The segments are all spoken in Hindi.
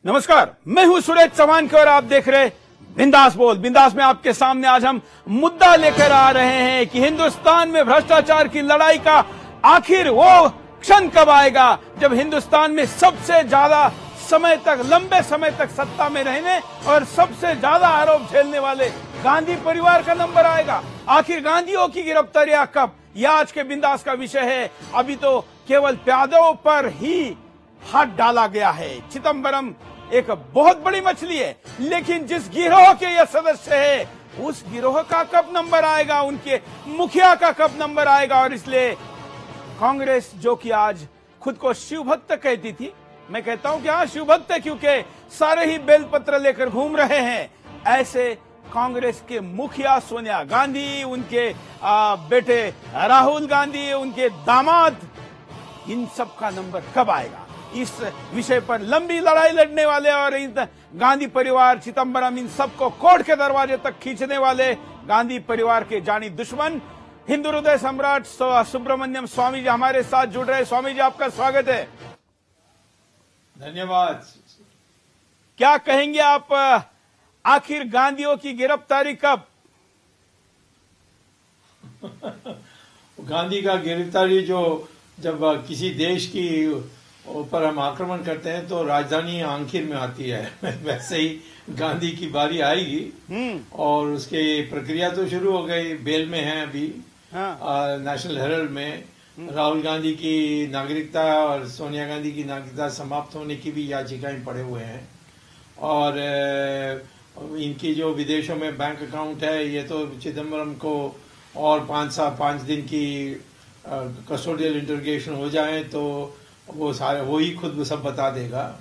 नमस्कार, मैं हूं सुरेश चौहान और आप देख रहे बिंदास बोल। बिंदास में आपके सामने आज हम मुद्दा लेकर आ रहे हैं कि हिंदुस्तान में भ्रष्टाचार की लड़ाई का आखिर वो क्षण कब आएगा जब हिंदुस्तान में सबसे ज्यादा समय तक, लंबे समय तक सत्ता में रहने और सबसे ज्यादा आरोप झेलने वाले गांधी परिवार का नंबर आएगा। आखिर गांधीयों की गिरफ्तारियां कब, यह आज के बिंदास का विषय है। अभी तो केवल प्यादों पर ही हाथ डाला गया है। चिदंबरम एक बहुत बड़ी मछली है, लेकिन जिस गिरोह के यह सदस्य है उस गिरोह का कब नंबर आएगा, उनके मुखिया का कब नंबर आएगा। और इसलिए कांग्रेस, जो कि आज खुद को शिवभक्त कहती थी, मैं कहता हूं कि हाँ शिवभक्त है, क्योंकि सारे ही बेलपत्र लेकर घूम रहे हैं। ऐसे कांग्रेस के मुखिया सोनिया गांधी, उनके बेटे राहुल गांधी, उनके दामाद, इन सब का नंबर कब आएगा, इस विषय पर लंबी लड़ाई लड़ने वाले और इन गांधी परिवार, चिदंबरम, इन सबको कोर्ट के दरवाजे तक खींचने वाले गांधी परिवार के जानी दुश्मन हिंदू हृदय सम्राट सुब्रमण्यम स्वामी जी हमारे साथ जुड़ रहे। स्वामी जी, आपका स्वागत है। धन्यवाद। क्या कहेंगे आप, आखिर गांधियों की गिरफ्तारी कब? गांधी का गिरफ्तारी जब किसी देश की ऊपर हम आक्रमण करते हैं तो राजधानी आखिर में आती है। वैसे ही गांधी की बारी आएगी और उसकी प्रक्रिया तो शुरू हो गई। बेल में है अभी। हाँ। नेशनल हेरल्ड में राहुल गांधी की नागरिकता और सोनिया गांधी की नागरिकता समाप्त होने की भी याचिकाएं पड़े हुए हैं। और इनकी जो विदेशों में बैंक अकाउंट है, ये तो चिदंबरम को और 5 दिन की कस्टोडियल इंटरोगेशन हो जाए तो वो ही खुद सब बता देगा,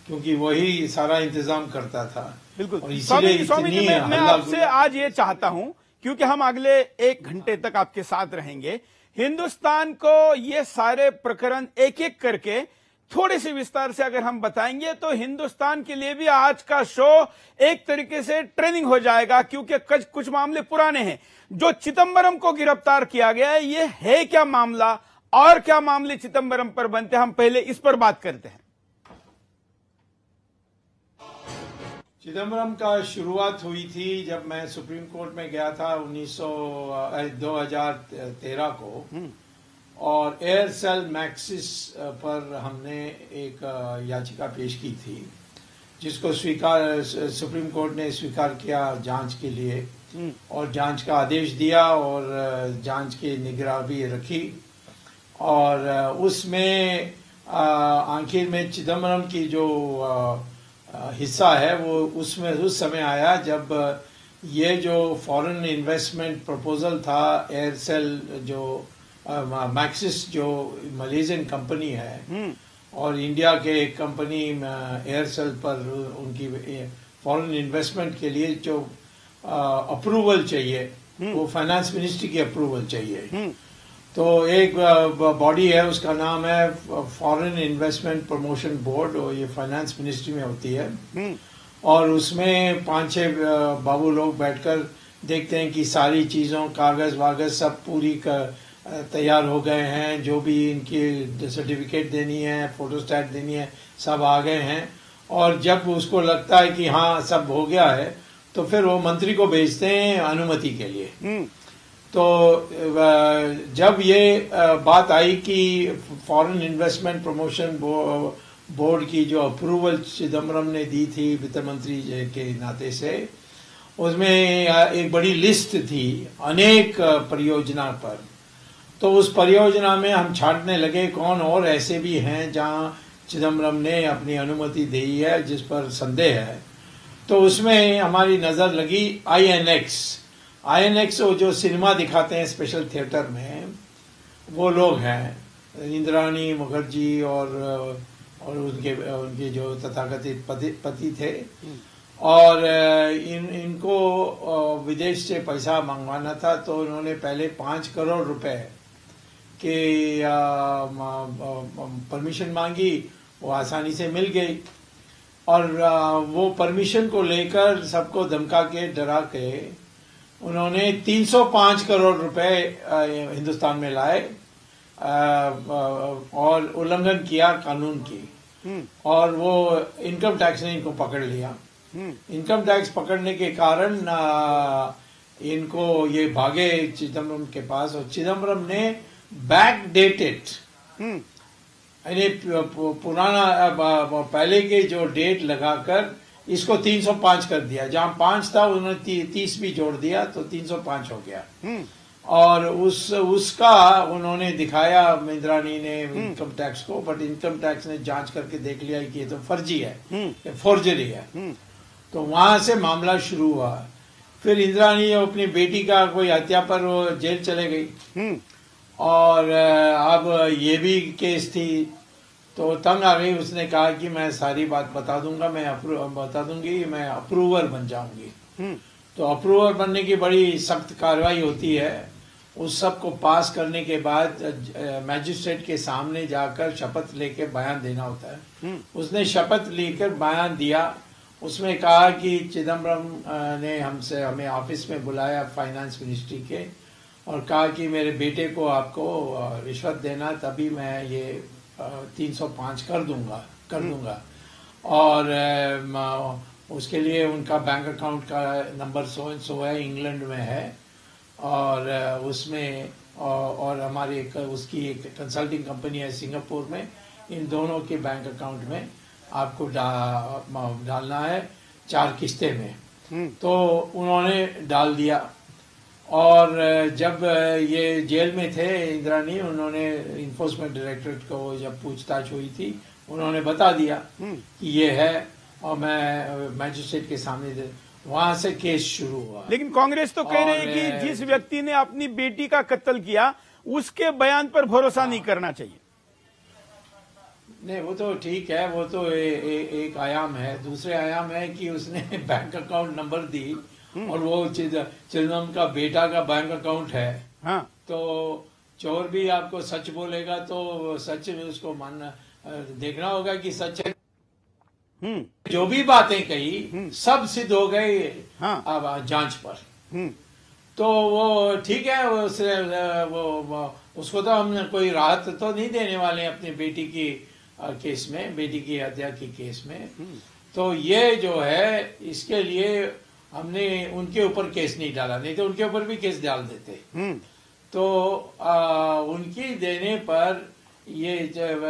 क्योंकि वही सारा इंतजाम करता था। बिल्कुल। और इसीलिए स्वामी, मैं आपसे आज ये चाहता हूं, क्योंकि हम अगले 1 घंटे तक आपके साथ रहेंगे, हिंदुस्तान को ये सारे प्रकरण एक एक करके थोड़े से विस्तार से अगर हम बताएंगे तो हिंदुस्तान के लिए भी आज का शो एक तरीके से ट्रेनिंग हो जाएगा, क्योंकि कुछ मामले पुराने हैं। जो चिदंबरम को गिरफ्तार किया गया है, ये है क्या मामला और क्या मामले चिदंबरम पर बनते हैं, हम पहले इस पर बात करते हैं। चिदंबरम का शुरुआत हुई थी जब मैं सुप्रीम कोर्ट में गया था 2013 को, और एयरसेल मैक्सिस पर हमने एक याचिका पेश की थी, जिसको सुप्रीम कोर्ट ने स्वीकार किया जांच के लिए, और जांच का आदेश दिया और जांच की निगरानी रखी। और उसमें आखिर में चिदंबरम की जो हिस्सा है वो उसमें उस समय आया जब ये जो फॉरेन इन्वेस्टमेंट प्रपोजल था, एयरसेल जो मैक्सिस जो मलेशियन कंपनी है और इंडिया के एक कंपनी एयरसेल पर उनकी फॉरेन इन्वेस्टमेंट के लिए जो अप्रूवल चाहिए, वो फाइनेंस मिनिस्ट्री की अप्रूवल चाहिए। तो एक बॉडी है, उसका नाम है फॉरेन इन्वेस्टमेंट प्रमोशन बोर्ड, और ये फाइनेंस मिनिस्ट्री में होती है। और उसमें 5-6 बाबू लोग बैठकर देखते हैं कि सारी चीजों, कागज वागज सब पूरी तैयार हो गए हैं, जो भी इनकी सर्टिफिकेट देनी है, फोटोस्टैट देनी है, सब आ गए हैं। और जब उसको लगता है कि हाँ सब हो गया है, तो फिर वो मंत्री को भेजते हैं अनुमति के लिए। तो जब ये बात आई कि फॉरेन इन्वेस्टमेंट प्रमोशन बोर्ड की जो अप्रूवल चिदंबरम ने दी थी वित्त मंत्री के नाते से, उसमें एक बड़ी लिस्ट थी अनेक परियोजना पर। तो उस परियोजना में हम छांटने लगे कौन और ऐसे भी हैं जहां चिदंबरम ने अपनी अनुमति दी है, जिस पर संदेह है। तो उसमें हमारी नजर लगी INX वो जो सिनेमा दिखाते हैं स्पेशल थिएटर में, वो लोग हैं इंद्राणी मुखर्जी और उनके जो तथाकथित पति थे। और इनको विदेश से पैसा मंगवाना था, तो उन्होंने पहले 5 करोड़ रुपए के परमिशन मांगी, वो आसानी से मिल गई। और वो परमिशन को लेकर सबको धमका के, डरा के उन्होंने 305 करोड़ रुपए हिंदुस्तान में लाए और उल्लंघन किया कानून की। और वो इनकम टैक्स ने इनको पकड़ लिया। इनकम टैक्स पकड़ने के कारण इनको ये भागे चिदम्बरम के पास, और चिदम्बरम ने बैक डेटेड यानी पुराना पहले के जो डेट लगाकर इसको 305 कर दिया। जहां 5 था उन्होंने 30 भी जोड़ दिया तो 305 हो गया। और उसका उन्होंने दिखाया इंद्राणी ने इनकम टैक्स को, बट इनकम टैक्स ने जांच करके देख लिया कि ये तो फर्जी है, फोर्जरी है। तो वहां से मामला शुरू हुआ। फिर इंद्राणी अपनी बेटी का कोई हत्या पर वो जेल चले गई, और अब ये भी केस थी, तो तंग आ गई। उसने कहा कि मैं सारी बात बता दूंगा, बता दूंगी, मैं अप्रूवर बन जाऊंगी। तो अप्रूवर बनने की बड़ी सख्त कार्रवाई होती है। उस सब को पास करने के बाद मैजिस्ट्रेट के सामने जाकर शपथ लेकर बयान देना होता है। उसने शपथ लेकर बयान दिया। उसमें कहा कि चिदम्बरम ने हमें ऑफिस में बुलाया फाइनेंस मिनिस्ट्री के, और कहा कि मेरे बेटे को आपको रिश्वत देना, तभी मैं ये 305 कर दूंगा। और उसके लिए उनका बैंक अकाउंट का नंबर सो है, इंग्लैंड में है, और उसमें और हमारी उसकी एक कंसल्टिंग कंपनी है सिंगापुर में। इन दोनों के बैंक अकाउंट में आपको डालना है 4 किस्तें में। तो उन्होंने डाल दिया। और जब ये जेल में थे इंद्राणी, उन्होंने इन्फोर्समेंट डायरेक्टरेट को जब पूछताछ हुई थी, उन्होंने बता दिया कि ये है, और मैं मैजिस्ट्रेट के सामने वहां से केस शुरू हुआ। लेकिन कांग्रेस तो कह रही है कि जिस व्यक्ति ने अपनी बेटी का कत्ल किया उसके बयान पर भरोसा नहीं करना चाहिए। नहीं, वो तो ठीक है, वो तो एक आयाम है। दूसरे आयाम है कि उसने बैंक अकाउंट नंबर दी, और वो चिदम्बरम का बेटा का बैंक अकाउंट है। हाँ। तो चोर भी आपको सच बोलेगा तो सच में उसको मानना, देखना होगा कि सच है। जो भी बातें कही सब सिद्ध हो गए। हाँ। अब जांच पर तो वो ठीक है, उसको तो हम कोई राहत तो नहीं देने वाले अपनी बेटी की केस में, बेटी की हत्या की केस में। तो ये जो है, इसके लिए हमने उनके ऊपर केस नहीं डाला, नहीं तो उनके ऊपर भी केस डाल देते। तो उनकी देने पर ये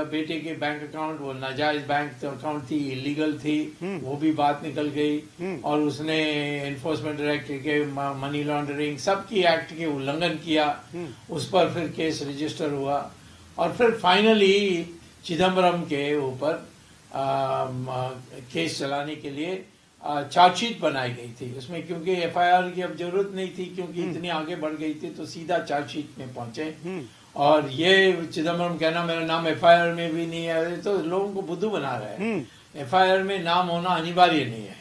बेटे के बैंक अकाउंट, वो नाजायज बैंक अकाउंट थी, इलीगल थी, वो भी बात निकल गई। और उसने एनफोर्समेंट डायरेक्टर के मनी लॉन्ड्रिंग सबकी एक्ट के उल्लंघन किया। उस पर फिर केस रजिस्टर हुआ, और फिर फाइनली चिदम्बरम के ऊपर केस चलाने के लिए चार्जशीट बनाई गई थी उसमें, क्योंकि एफआईआर की अब जरूरत नहीं थी, क्योंकि इतनी आगे बढ़ गई थी, तो सीधा चार्जशीट में पहुंचे। और ये चिदम्बरम कहना मेरा नाम एफआईआर में भी नहीं है, तो लोगों को बुद्धू बना रहे हैं। एफआईआर में नाम होना अनिवार्य नहीं है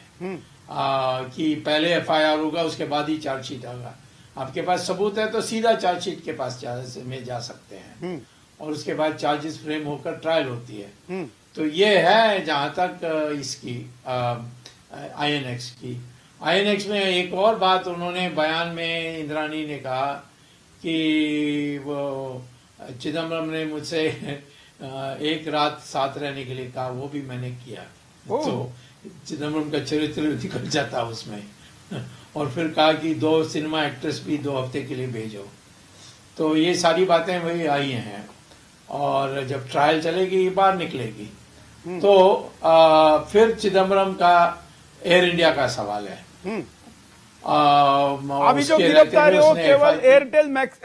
कि पहले एफआईआर होगा उसके बाद ही चार्जशीट होगा। आपके पास सबूत है तो सीधा चार्जशीट के पास में जा सकते हैं, और उसके बाद चार्जेस फ्रेम होकर ट्रायल होती है। तो ये है जहां तक इसकी आईएनएक्स की। आईएनएक्स में एक और बात उन्होंने बयान में इंद्राणी ने कहा कि वो चिदम्बरम ने मुझसे एक रात साथ रहने के लिए कहा, वो भी मैंने किया। तो चिदम्बरम का चरित्र निकल जाता उसमें। और फिर कहा कि 2 सिनेमा एक्ट्रेस भी 2 हफ्ते के लिए भेजो। तो ये सारी बातें वही आई हैं, और जब ट्रायल चलेगी बाहर निकलेगी। तो फिर चिदम्बरम का एयर इंडिया का सवाल है। अभी जो गिरफ्तारी हो केवल एयरटेल मैक्स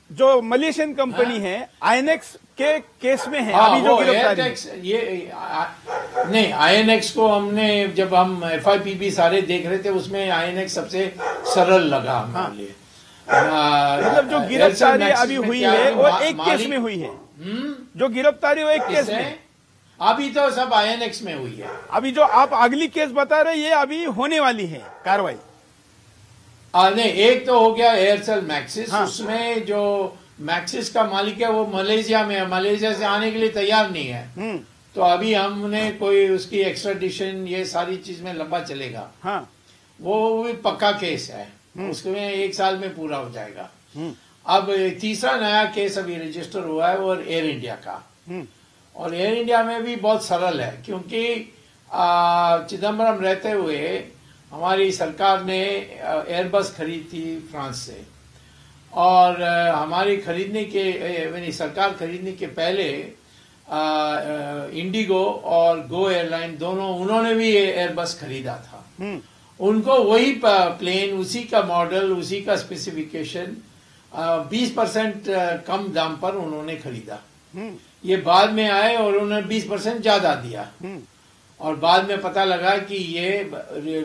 जो मलेशियन कंपनी है आईएनएक्स के केस में है। अभी जो गिरफ्तारी ये नहीं, आईएनएक्स को हमने जब हम एफआईपीबी सारे देख रहे थे उसमें आईएनएक्स सबसे सरल लगा हमारे लिए। मतलब जो गिरफ्तारी अभी हुई है वो एक केस में हुई है। जो गिरफ्तारी वो एक केस में, अभी तो सब आईएनएक्स में हुई है। अभी जो आप अगली केस बता रहे ये अभी होने वाली है कार्रवाई। नहीं, एक तो हो गया एयरसेल मैक्सिस। हाँ। उसमें जो मैक्सिस का मालिक है वो मलेशिया में है, मलेशिया से आने के लिए तैयार नहीं है। तो अभी हमने कोई उसकी एक्स्ट्राडिशन ये सारी चीज में लंबा चलेगा। हाँ। वो भी पक्का केस है, उसमें 1 साल में पूरा हो जाएगा। अब तीसरा नया केस अभी रजिस्टर हुआ है वो एयर इंडिया का। और एयर इंडिया में भी बहुत सरल है, क्योंकि चिदम्बरम रहते हुए हमारी सरकार ने एयरबस खरीदी थी फ्रांस से, और हमारी खरीदने के यानी सरकार खरीदने के पहले इंडिगो और गो एयरलाइन दोनों, उन्होंने भी एयरबस खरीदा था। उनको वही प्लेन, उसी का मॉडल, उसी का स्पेसिफिकेशन 20% कम दाम पर उन्होंने खरीदा। ये बाद में आए और उन्होंने 20% ज्यादा दिया, और बाद में पता लगा कि ये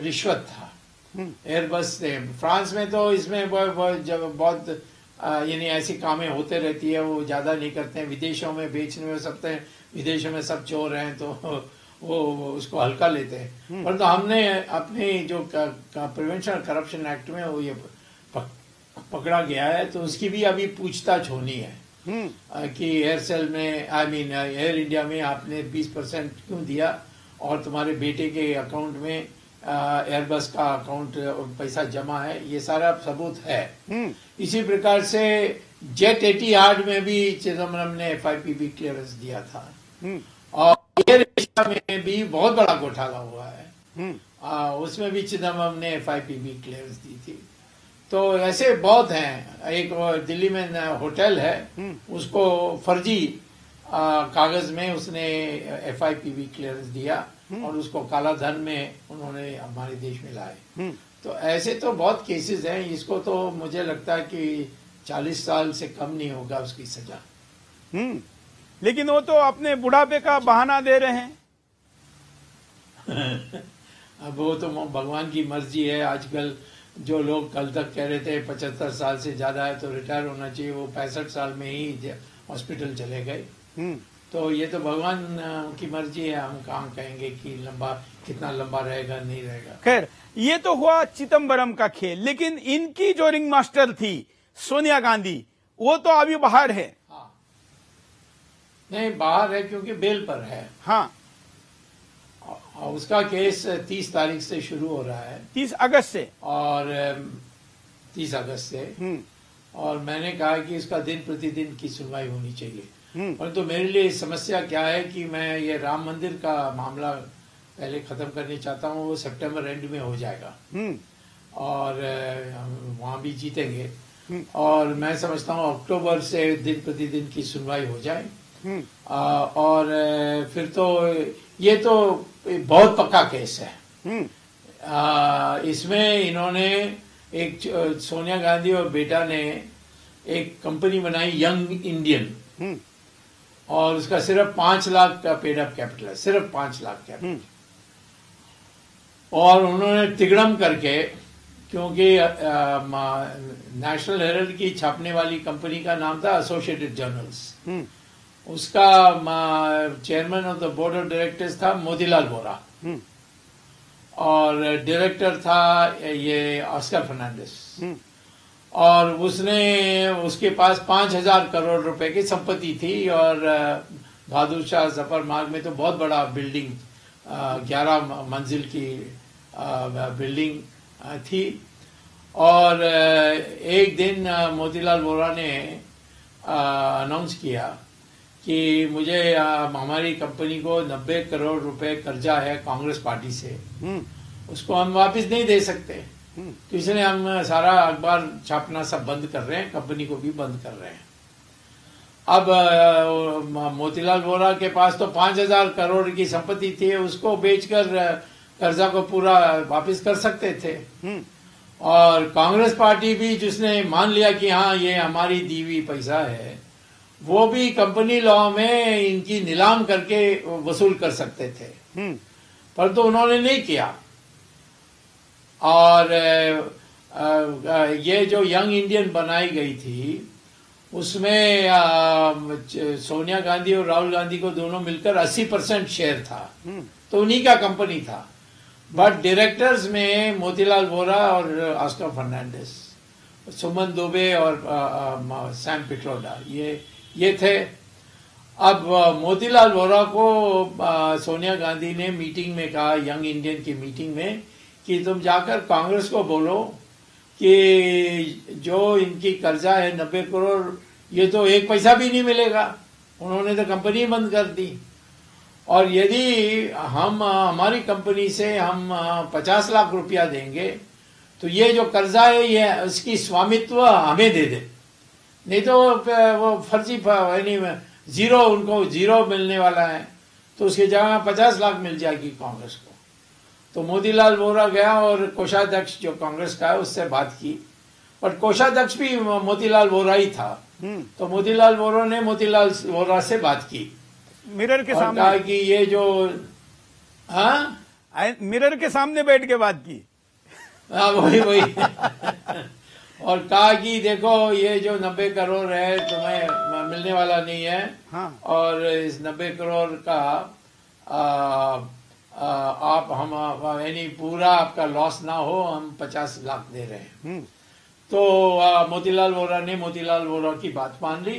रिश्वत था एयरबस से। फ्रांस में तो इसमें बहुत यानी ऐसी कामें होते रहती है, वो ज्यादा नहीं करते हैं। विदेशों में बेचने में सकते हैं, विदेशों में सब चोर हैं तो वो उसको हल्का लेते हैं। परंतु हमने अपने जो प्रिवेंशन करप्शन एक्ट में वो ये पकड़ा गया है, तो उसकी भी अभी पूछताछ होनी है कि एयरसेल में, एयर इंडिया में आपने 20% क्यों दिया, और तुम्हारे बेटे के अकाउंट में एयरबस का अकाउंट पैसा जमा है, ये सारा सबूत है। इसी प्रकार से जेट एटिहाद में भी चिदम्बरम ने FIPB क्लियरेंस दिया था, और एयर एशिया में भी बहुत बड़ा घोटाला हुआ है, उसमें भी चिदम्बरम ने FIPB क्लियरेंस दी थी। तो ऐसे बहुत हैं। एक दिल्ली में होटल है, उसको फर्जी कागज में उसने FIPB क्लियरेंस दिया, और उसको काला धन में उन्होंने हमारे देश में लाए। तो ऐसे तो बहुत केसेस हैं। इसको तो मुझे लगता है कि 40 साल से कम नहीं होगा उसकी सजा। लेकिन वो तो अपने बुढ़ापे का बहाना दे रहे हैं। अब वो तो भगवान की मर्जी है। आजकल जो लोग कल तक कह रहे थे 75 साल से ज्यादा है तो रिटायर होना चाहिए, वो 65 साल में ही हॉस्पिटल चले गए। तो ये तो भगवान की मर्जी है, हम कहाँ कहेंगे कि कितना लंबा रहेगा, नहीं रहेगा। खैर, ये तो हुआ चिदम्बरम का खेल, लेकिन इनकी जो रिंग मास्टर थी सोनिया गांधी, वो तो अभी बाहर है। हाँ, नहीं बाहर है क्योंकि बेल पर है। हाँ, उसका केस 30 तारीख से शुरू हो रहा है, 30 अगस्त से, और 30 अगस्त से। और मैंने कहा कि इसका दिन प्रतिदिन की सुनवाई होनी चाहिए। परंतु मेरे लिए समस्या क्या है कि मैं ये राम मंदिर का मामला पहले खत्म करना चाहता हूँ। वो सितंबर एंड में हो जाएगा, और वहां भी जीतेंगे। और मैं समझता हूँ अक्टूबर से दिन प्रतिदिन की सुनवाई हो जाए, और फिर तो ये तो बहुत पक्का केस है। इसमें इन्होंने एक सोनिया गांधी और बेटा ने एक कंपनी बनाई यंग इंडियन, और उसका सिर्फ 5 लाख का पेड अप कैपिटल है, सिर्फ 5 लाख कैपिटल। और उन्होंने तिगड़म करके, क्योंकि नेशनल हेरल्ड की छापने वाली कंपनी का नाम था एसोसिएटेड जर्नल्स, उसका chairman of the board of directors था मोतीलाल वोरा, और डायरेक्टर था ये ऑस्कर फर्नांडिस। और उसके पास 5,000 करोड़ रुपए की संपत्ति थी, और बहादुर शाह जफर मार्ग में तो बहुत बड़ा बिल्डिंग, 11 मंजिल की बिल्डिंग थी। और एक दिन मोतीलाल वोरा ने अनाउंस किया कि मुझे हमारी कंपनी को 90 करोड़ रुपए कर्जा है कांग्रेस पार्टी से, उसको हम वापस नहीं दे सकते, तो इसलिए हम सारा अखबार छापना सब बंद कर रहे हैं, कंपनी को भी बंद कर रहे हैं। अब मोतीलाल वोरा के पास तो 5,000 करोड़ की संपत्ति थी, उसको बेचकर कर्जा को पूरा वापस कर सकते थे। और कांग्रेस पार्टी भी, जिसने मान लिया कि हाँ ये हमारी दी हुई पैसा है, वो भी कंपनी लॉ में इनकी नीलाम करके वसूल कर सकते थे, परंतु उन्होंने नहीं किया। और ये जो यंग इंडियन बनाई गई थी, उसमें सोनिया गांधी और राहुल गांधी को दोनों मिलकर 80% शेयर था, तो उन्हीं का कंपनी था। बट डायरेक्टर्स में मोतीलाल वोरा और ऑस्कर फर्नांडिस, सुमन दुबे और सैम पिट्रोडा, ये थे। अब मोतीलाल वोरा को सोनिया गांधी ने मीटिंग में कहा, यंग इंडियन की मीटिंग में, कि तुम जाकर कांग्रेस को बोलो कि जो इनकी कर्जा है 90 करोड़, ये तो 1 पैसा भी नहीं मिलेगा, उन्होंने तो कंपनी बंद कर दी। और यदि हम हमारी कंपनी से हम 50 लाख रुपया देंगे तो ये जो कर्जा है ये उसकी स्वामित्व हमें दे दे, नहीं तो वो फर्जी यानी जीरो, उनको जीरो मिलने वाला है, तो उसकी जगह 50 लाख मिल जाएगी कांग्रेस को। तो मोतीलाल वोरा गया और कोषाध्यक्ष जो कांग्रेस का है उससे बात की, बट कोषाध्यक्ष भी मोतीलाल वोरा ही था। तो मोतीलाल वोरा ने मोतीलाल वोरा से बात की, मिरर के सामने कहा कि ये जो मिरर के सामने बैठ के बात की। हाँ वही और कहा कि देखो ये जो 90 करोड़ है तुम्हें मिलने वाला नहीं है। हाँ। और इस 90 करोड़ का आप हम यानी पूरा आपका लॉस ना हो, हम 50 लाख दे रहे हैं। तो मोतीलाल वोरा ने मोतीलाल वोरा की बात मान ली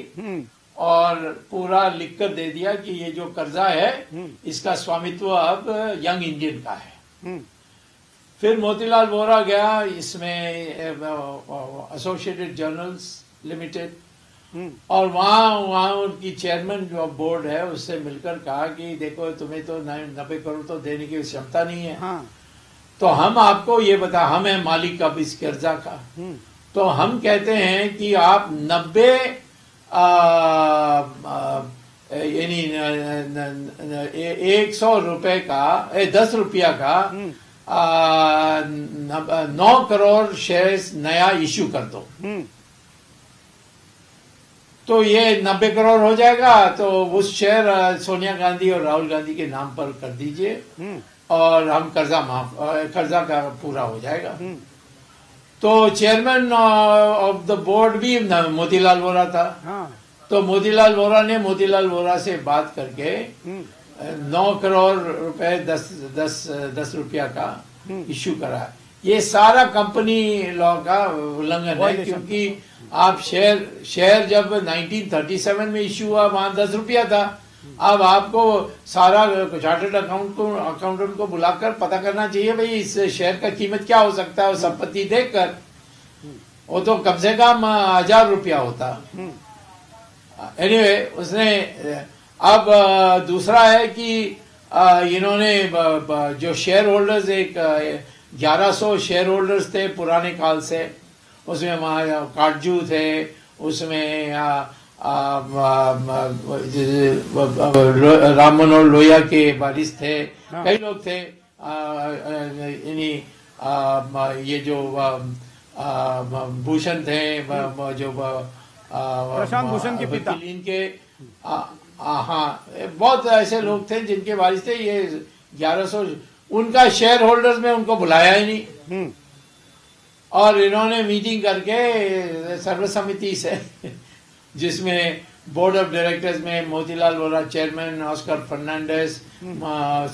और पूरा लिखकर दे दिया कि ये जो कर्जा है इसका स्वामित्व अब यंग इंडियन का है। फिर मोतीलाल वोरा गया इसमें एसोसिएटेड जर्नल्स लिमिटेड और वहाँ उनकी चेयरमैन जो बोर्ड है उससे मिलकर कहा कि देखो तुम्हें तो 90 करोड़ तो देने की क्षमता नहीं है। हाँ। तो हम आपको ये बता, हम है मालिक अब इस कर्जा का, तो हम कहते हैं कि आप 90 यानी 100 रुपए का 10 रुपया का 9 करोड़ शेयर्स नया इश्यू कर दो। तो ये 90 करोड़ हो जाएगा, तो उस शेयर सोनिया गांधी और राहुल गांधी के नाम पर कर दीजिए और हम कर्जा का पूरा हो जाएगा। तो चेयरमैन ऑफ द बोर्ड भी मोतीलाल वोरा था। हाँ। तो मोतीलाल वोरा ने मोतीलाल वोरा से बात करके 9 करोड़ रुपए 10 रुपया का इश्यू करा। ये सारा कंपनी लॉ का उल्लंघन है, क्योंकि आप शेयर जब 1937 में इश्यू हुआ वहां 10 रुपया था। अब आपको सारा चार्टर्ड अकाउंटेंट को बुलाकर पता करना चाहिए भाई इस शेयर का कीमत क्या हो सकता है, और संपत्ति देखकर वो तो कम से कम 1000 रुपया होता। एनीवे उसने अब दूसरा है कि इन्होंने जो शेयर होल्डर्स 1100 शेयर होल्डर्स थे पुराने काल से, उसमें वहाँ काटजू थे, उसमें राम मनोहर लोहिया के वारिस थे। हाँ। कई लोग थे, यानी ये जो भूषण थे, जो प्रशांत भूषण के पिता, इनके हाँ बहुत ऐसे लोग थे जिनके वारिस थे। ये 1100 उनका शेयर होल्डर्स में उनको बुलाया ही नहीं, और इन्होंने मीटिंग करके सर्वसम्मति से, जिसमें बोर्ड ऑफ डायरेक्टर्स में मोतीलाल वोरा चेयरमैन, ऑस्कर फर्नांडिस,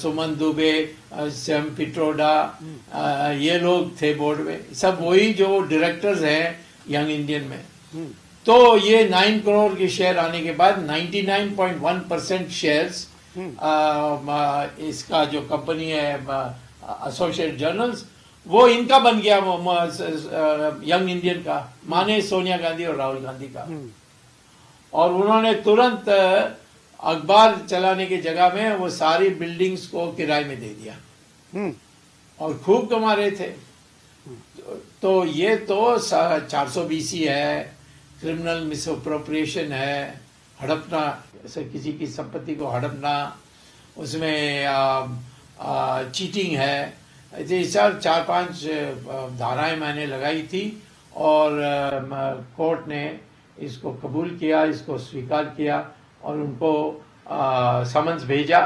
सुमन दुबे, सैम पिट्रोडा, ये लोग थे बोर्ड में, सब वही जो डायरेक्टर्स हैं यंग इंडियन में। तो ये 9 करोड़ के शेयर आने के बाद 99.1% शेयर्स इसका जो कंपनी है एसोसिएटेड जर्नल्स, वो इनका बन गया, यंग इंडियन का, माने सोनिया गांधी और राहुल गांधी का। और उन्होंने तुरंत अखबार चलाने की जगह में वो सारी बिल्डिंग्स को किराए में दे दिया और खूब कमा रहे थे। तो ये तो 420 है, क्रिमिनल मिसअप्रोप्रिएशन है, हड़पना, ऐसे किसी की संपत्ति को हड़पना, उसमें चीटिंग है। ऐसे 4-5 धाराएं मैंने लगाई थी और कोर्ट ने इसको कबूल किया, इसको स्वीकार किया और उनको समन्स भेजा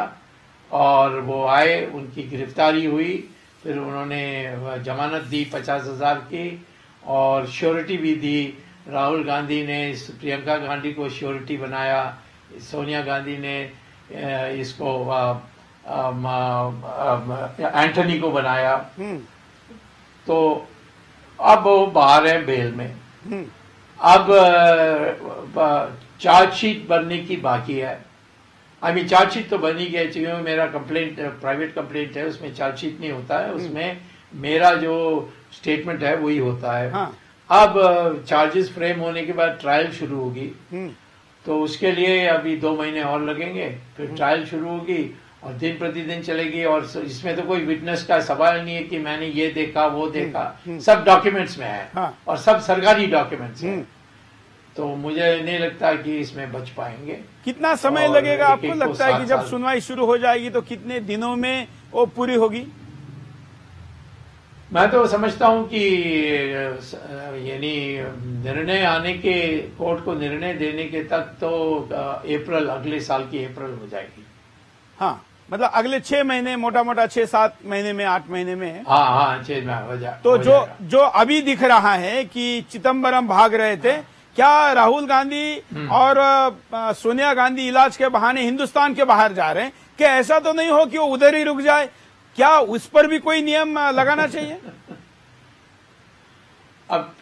और वो आए, उनकी गिरफ्तारी हुई। फिर उन्होंने जमानत दी 50,000 की और श्योरिटी भी दी। राहुल गांधी ने प्रियंका गांधी को श्योरिटी बनाया, सोनिया गांधी ने इसको एंटनी को बनाया। तो अब वो बाहर है बेल में। अब चार्जशीट बनने की बाकी है। चार्जशीट तो बनी गई, क्योंकि मेरा कंप्लेंट प्राइवेट कंप्लेंट है, उसमें चार्जशीट नहीं होता है, उसमें मेरा जो स्टेटमेंट है वही होता है। हाँ। अब चार्जेस फ्रेम होने के बाद ट्रायल शुरू होगी तो उसके लिए अभी 2 महीने और लगेंगे, फिर ट्रायल शुरू होगी और दिन प्रतिदिन चलेगी। और इसमें तो कोई विटनेस का सवाल नहीं है कि मैंने ये देखा वो देखा, सब डॉक्यूमेंट्स में है। हाँ। और सब सरकारी डॉक्यूमेंट्स हैं। तो मुझे नहीं लगता कि इसमें बच पाएंगे। कितना समय और लगेगा एक- आपको एक लगता को है कि 7 जब साल। सुनवाई शुरू हो जाएगी तो कितने दिनों में वो पूरी होगी? मैं तो समझता हूं कि यानी निर्णय आने के, कोर्ट को निर्णय देने के तक तो अप्रैल, अगले साल की अप्रैल हो जाएगी। हाँ, मतलब अगले 6 महीने, मोटा मोटा 6-7 महीने में, 8 महीने में है। हाँ 6 में हो जाए। तो जो अभी दिख रहा है कि चिदम्बरम भाग रहे थे, क्या राहुल गांधी और सोनिया गांधी इलाज के बहाने हिंदुस्तान के बाहर जा रहे हैं? क्या ऐसा तो नहीं हो कि वो उधर ही रुक जाए? क्या उस पर भी कोई नियम लगाना चाहिए? अब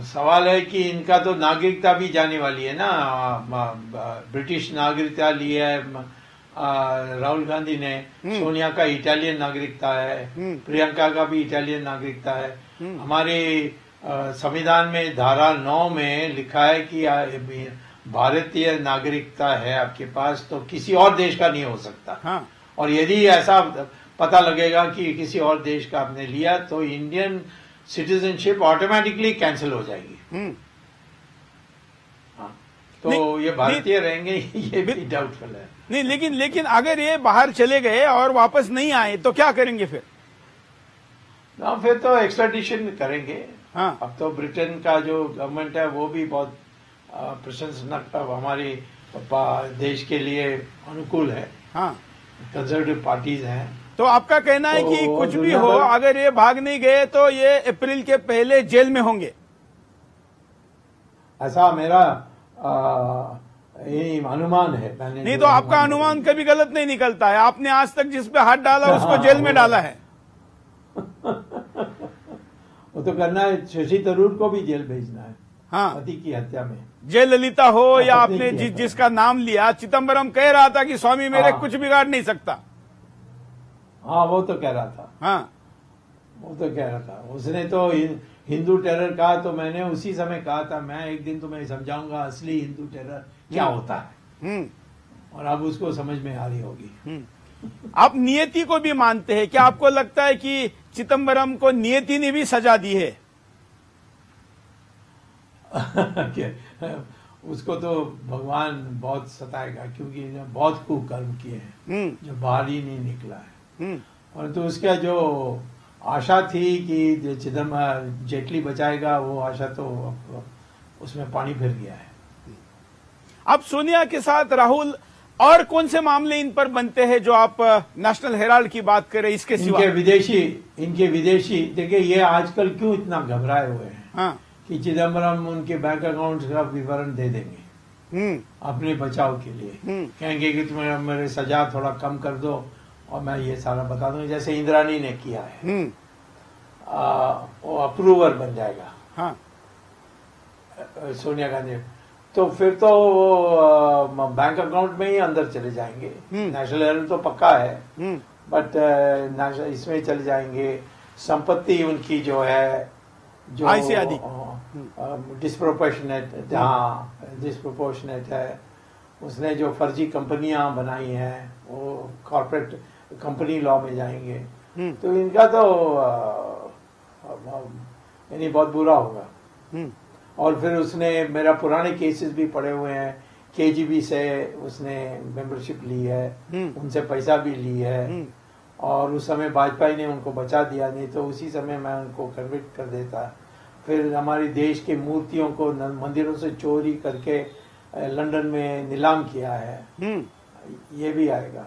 सवाल है कि इनका तो नागरिकता भी जाने वाली है ना। ब्रिटिश नागरिकता ली है राहुल गांधी ने, सोनिया का इटालियन नागरिकता है, प्रियंका का भी इटालियन नागरिकता है। हमारे संविधान में धारा 9 में लिखा है कि भारतीय नागरिकता है आपके पास तो किसी और देश का नहीं हो सकता। हाँ। और यदि ऐसा पता लगेगा कि किसी और देश का आपने लिया तो इंडियन सिटीजनशिप ऑटोमेटिकली कैंसिल हो जाएगी। हाँ, तो ये भारतीय रहेंगे ये भी डाउटफुल है। नहीं, लेकिन अगर ये बाहर चले गए और वापस नहीं आए तो क्या करेंगे फिर? ना, फिर तो एक्स्ट्राडिशन करेंगे। हाँ। अब तो ब्रिटेन का जो गवर्नमेंट है वो भी बहुत प्रशंसक हमारे देश के लिए अनुकूल है। हाँ। कंजर्वेटिव पार्टीज हैं। तो आपका कहना है कि तो कुछ भी दुनिया हो, भर- अगर ये भाग नहीं गए तो ये अप्रैल के पहले जेल में होंगे? ऐसा मेरा ये अनुमान है। मैंने नहीं जो तो आपका अनुमान कभी गलत नहीं निकलता है। आपने आज तक जिस पे हाथ डाला उसको जेल में डाला है। वो तो करना है, शशि थरूर को भी जेल भेजना है। हाँ। पति की हत्या में। जयललिता हो या पत्नी आपने की हत्या। जिसका नाम लिया, चिदम्बरम कह रहा था कि स्वामी मेरे हाँ। कुछ बिगाड़ नहीं सकता। हाँ, वो तो कह रहा था। हाँ। वो तो कह रहा था। उसने तो हिंदू टेरर कहा तो मैंने उसी समय कहा था मैं एक दिन तुम्हें समझाऊंगा असली हिंदू टेरर क्या होता है। और अब उसको समझ में आ रही होगी। आप नियति को भी मानते हैं क्या? आपको लगता है कि चिदम्बरम को नियति ने भी सजा दी है? उसको तो भगवान बहुत सताएगा क्योंकि इसने बहुत कुकर्म किए हैं जो बाहर ही नहीं निकला है। परंतु उसका जो आशा थी कि चिदम्बरम जेटली बचाएगा, वो आशा तो उसमें पानी फिर गया है। अब सोनिया के साथ राहुल और कौन से मामले इन पर बनते हैं जो आप नेशनल हेराल्ड की बात करें इसके सिवा? इनके विदेशी देखिए, ये आजकल क्यों इतना घबराए हुए हैं। हाँ। कि चिदम्बरम उनके बैंक अकाउंट का विवरण दे देंगे अपने बचाव के लिए। कहेंगे कि तुम मेरे सजा थोड़ा कम कर दो और मैं ये सारा बता दूंगा, जैसे इंदिरानी ने किया है। वो अप्रूवर बन जाएगा। हाँ। सोनिया गांधी तो फिर तो बैंक अकाउंट में ही अंदर चले जाएंगे। नेशनल हेराल्ड तो पक्का है, बट इसमें चले जाएंगे। संपत्ति उनकी जो है, जो आय से अधिक डिस्प्रोपोर्शनेट, हाँ डिस्प्रोपोर्शनेट है। उसने जो फर्जी कंपनियां बनाई हैं वो कॉर्पोरेट कंपनी लॉ में जाएंगे। तो इनका तो यानी बहुत बुरा होगा। और फिर उसने मेरा पुराने केसेस भी पड़े हुए हैं। केजीबी से उसने मेंबरशिप ली है, उनसे पैसा भी ली है। और उस समय वाजपेयी ने उनको बचा दिया, नहीं तो उसी समय मैं उनको कन्विक्ट कर देता। फिर हमारे देश के मूर्तियों को मंदिरों से चोरी करके लंदन में नीलाम किया है, ये भी आएगा।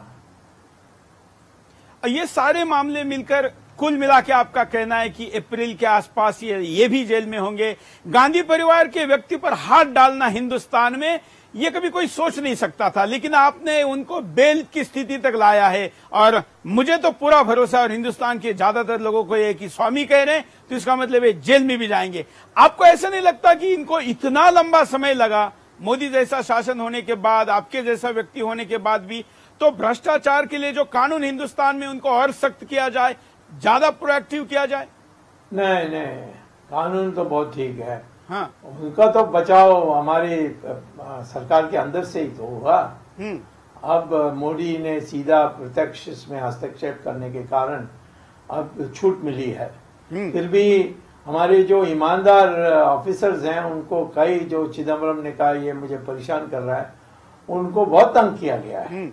ये सारे मामले मिलकर कुल मिला के आपका कहना है कि अप्रैल के आसपास ये भी जेल में होंगे। गांधी परिवार के व्यक्ति पर हाथ डालना हिंदुस्तान में ये कभी कोई सोच नहीं सकता था, लेकिन आपने उनको बेल की स्थिति तक लाया है। और मुझे तो पूरा भरोसा, और हिंदुस्तान के ज्यादातर लोगों को ये कि स्वामी कह रहे हैं तो इसका मतलब ये जेल में भी जाएंगे। आपको ऐसा नहीं लगता कि इनको इतना लंबा समय लगा, मोदी जैसा शासन होने के बाद, आपके जैसा व्यक्ति होने के बाद भी? तो भ्रष्टाचार के लिए जो कानून हिंदुस्तान में उनको और सख्त किया जाए, ज्यादा प्रोएक्टिव किया जाए। नहीं, कानून तो बहुत ठीक है। हाँ। उनका तो बचाव हमारे सरकार के अंदर से ही तो होगा। अब मोदी ने सीधा प्रत्यक्ष इसमें हस्तक्षेप करने के कारण अब छूट मिली है। फिर भी हमारे जो ईमानदार ऑफिसर्स हैं उनको कई, जो चिदम्बरम ने कहा ये मुझे परेशान कर रहा है, उनको बहुत तंग किया गया है।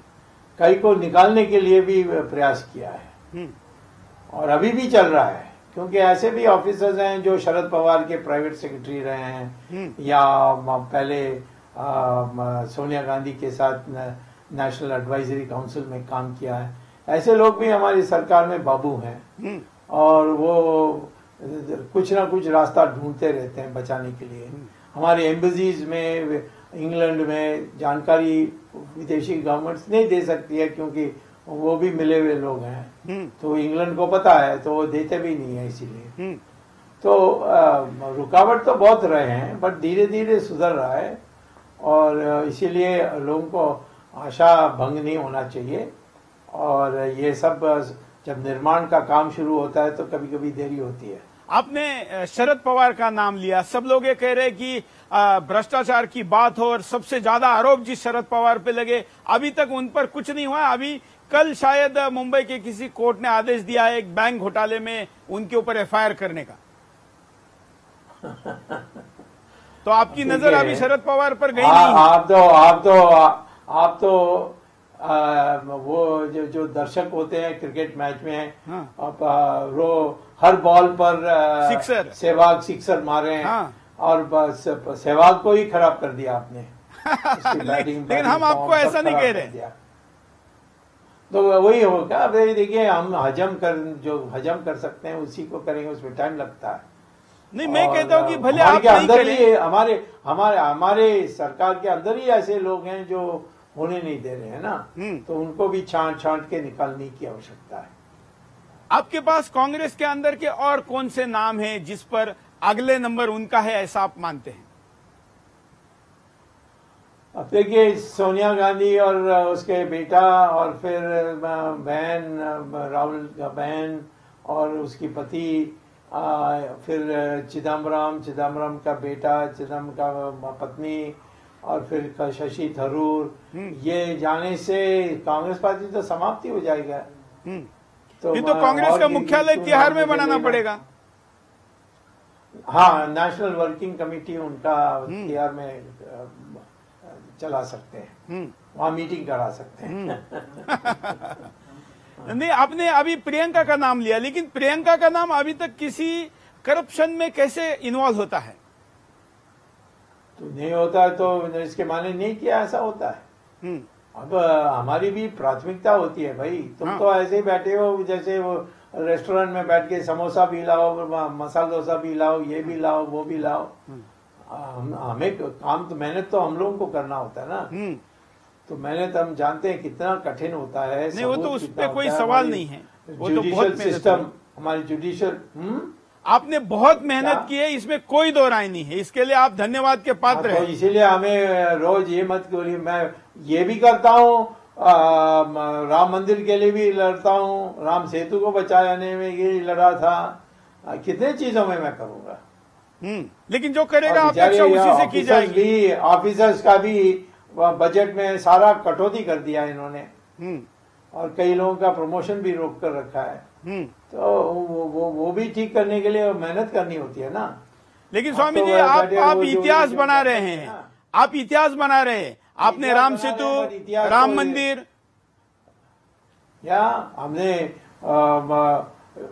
कई को निकालने के लिए भी प्रयास किया है और अभी भी चल रहा है, क्योंकि ऐसे भी ऑफिसर्स हैं जो शरद पवार के प्राइवेट सेक्रेटरी रहे हैं या पहले सोनिया गांधी के साथ नेशनल एडवाइजरी काउंसिल में काम किया है। ऐसे लोग भी हमारी सरकार में बाबू हैं और वो कुछ ना कुछ रास्ता ढूंढते रहते हैं बचाने के लिए। हमारे एम्बेसीज में इंग्लैंड में जानकारी विदेशी गवर्नमेंट्स नहीं दे सकती है, क्योंकि वो भी मिले हुए लोग हैं, तो इंग्लैंड को पता है तो वो देते भी नहीं है। इसीलिए तो रुकावट तो बहुत रहे हैं, बट धीरे धीरे सुधर रहा है और इसीलिए लोगों को आशा भंग नहीं होना चाहिए। और ये सब जब निर्माण का काम शुरू होता है तो कभी कभी देरी होती है। आपने शरद पवार का नाम लिया, सब लोग ये कह रहे कि भ्रष्टाचार की बात हो और सबसे ज्यादा आरोप जिस शरद पवार पे लगे, अभी तक उन पर कुछ नहीं हुआ। अभी कल शायद मुंबई के किसी कोर्ट ने आदेश दिया है एक बैंक घोटाले में उनके ऊपर एफआईआर करने का। तो आपकी नजर अभी शरद पवार पर गई नहीं? आप तो वो जो दर्शक होते हैं क्रिकेट मैच में, हाँ। आप हर बॉल पर सिक्सर, सहवाग सिक्सर मारे हैं, हाँ। और बस सहवाग को ही खराब कर दिया आपने। लेकिन हम आपको ऐसा नहीं कह रहे। तो वही होगा। अब देखिए, हम जो हजम कर सकते हैं उसी को करेंगे, उसमें टाइम लगता है। नहीं, मैं कहता हूँ कि भले आप नहीं करें, हमारे सरकार के अंदर ही ऐसे लोग हैं जो होने नहीं दे रहे हैं ना, तो उनको भी छांट के निकालने की आवश्यकता है। आपके पास कांग्रेस के अंदर के और कौन से नाम हैं जिस पर अगले नंबर उनका है, ऐसा आप मानते हैं? अब देखिए, सोनिया गांधी और उसके बेटा और फिर बहन, राहुल का बहन और उसकी पति, फिर चिदम्बरम का बेटा, चिदम्बरम का पत्नी और फिर शशि थरूर, ये जाने से कांग्रेस पार्टी तो समाप्ति हो जाएगा। तो कांग्रेस का मुख्यालय तिहाड़ में बनाना पड़ेगा। हाँ, नेशनल वर्किंग कमेटी उनका तिहाड़ में चला सकते हैं, वहां मीटिंग करा सकते हैं। नहीं, आपने अभी प्रियंका का नाम लिया, लेकिन प्रियंका का नाम अभी तक किसी करप्शन में कैसे इन्वॉल्व होता है? तो नहीं होता है तो इसके माने नहीं किया ऐसा होता है। अब हमारी भी प्राथमिकता होती है भाई। तुम हाँ। तो ऐसे ही बैठे हो जैसे वो रेस्टोरेंट में बैठ के समोसा भी लाओ, मसाला डोसा भी लाओ, ये भी लाओ, वो भी लाओ। हमें काम तो मेहनत तो हम लोगों को करना होता है ना। तो मेहनत हम जानते हैं कितना कठिन होता है। नहीं, वो तो उस पर कोई सवाल नहीं है। वो तो बहुत सिस्टम, हमारी जुडिशियल, आपने बहुत मेहनत की है, इसमें कोई दो राय नहीं है। इसके लिए आप धन्यवाद के पात्र हैं। तो इसीलिए हमें रोज ये मत बोलिए। मैं ये भी करता हूँ, राम मंदिर के लिए भी लड़ता हूँ, राम सेतु को बचाने में ये लड़ा था, कितने चीजों में मैं करूंगा। लेकिन जो करेगा अपेक्षा उसी से की जाएगी। ऑफिसर्स का भी बजट में सारा कटौती कर दिया इन्होंने और कई लोगों का प्रमोशन भी रोक कर रखा है। तो वो भी ठीक करने के लिए मेहनत करनी होती है ना। लेकिन स्वामी जी, आप इतिहास बना रहे हैं, आप इतिहास बना रहे हैं। आपने राम सेतु, राम मंदिर, या हमने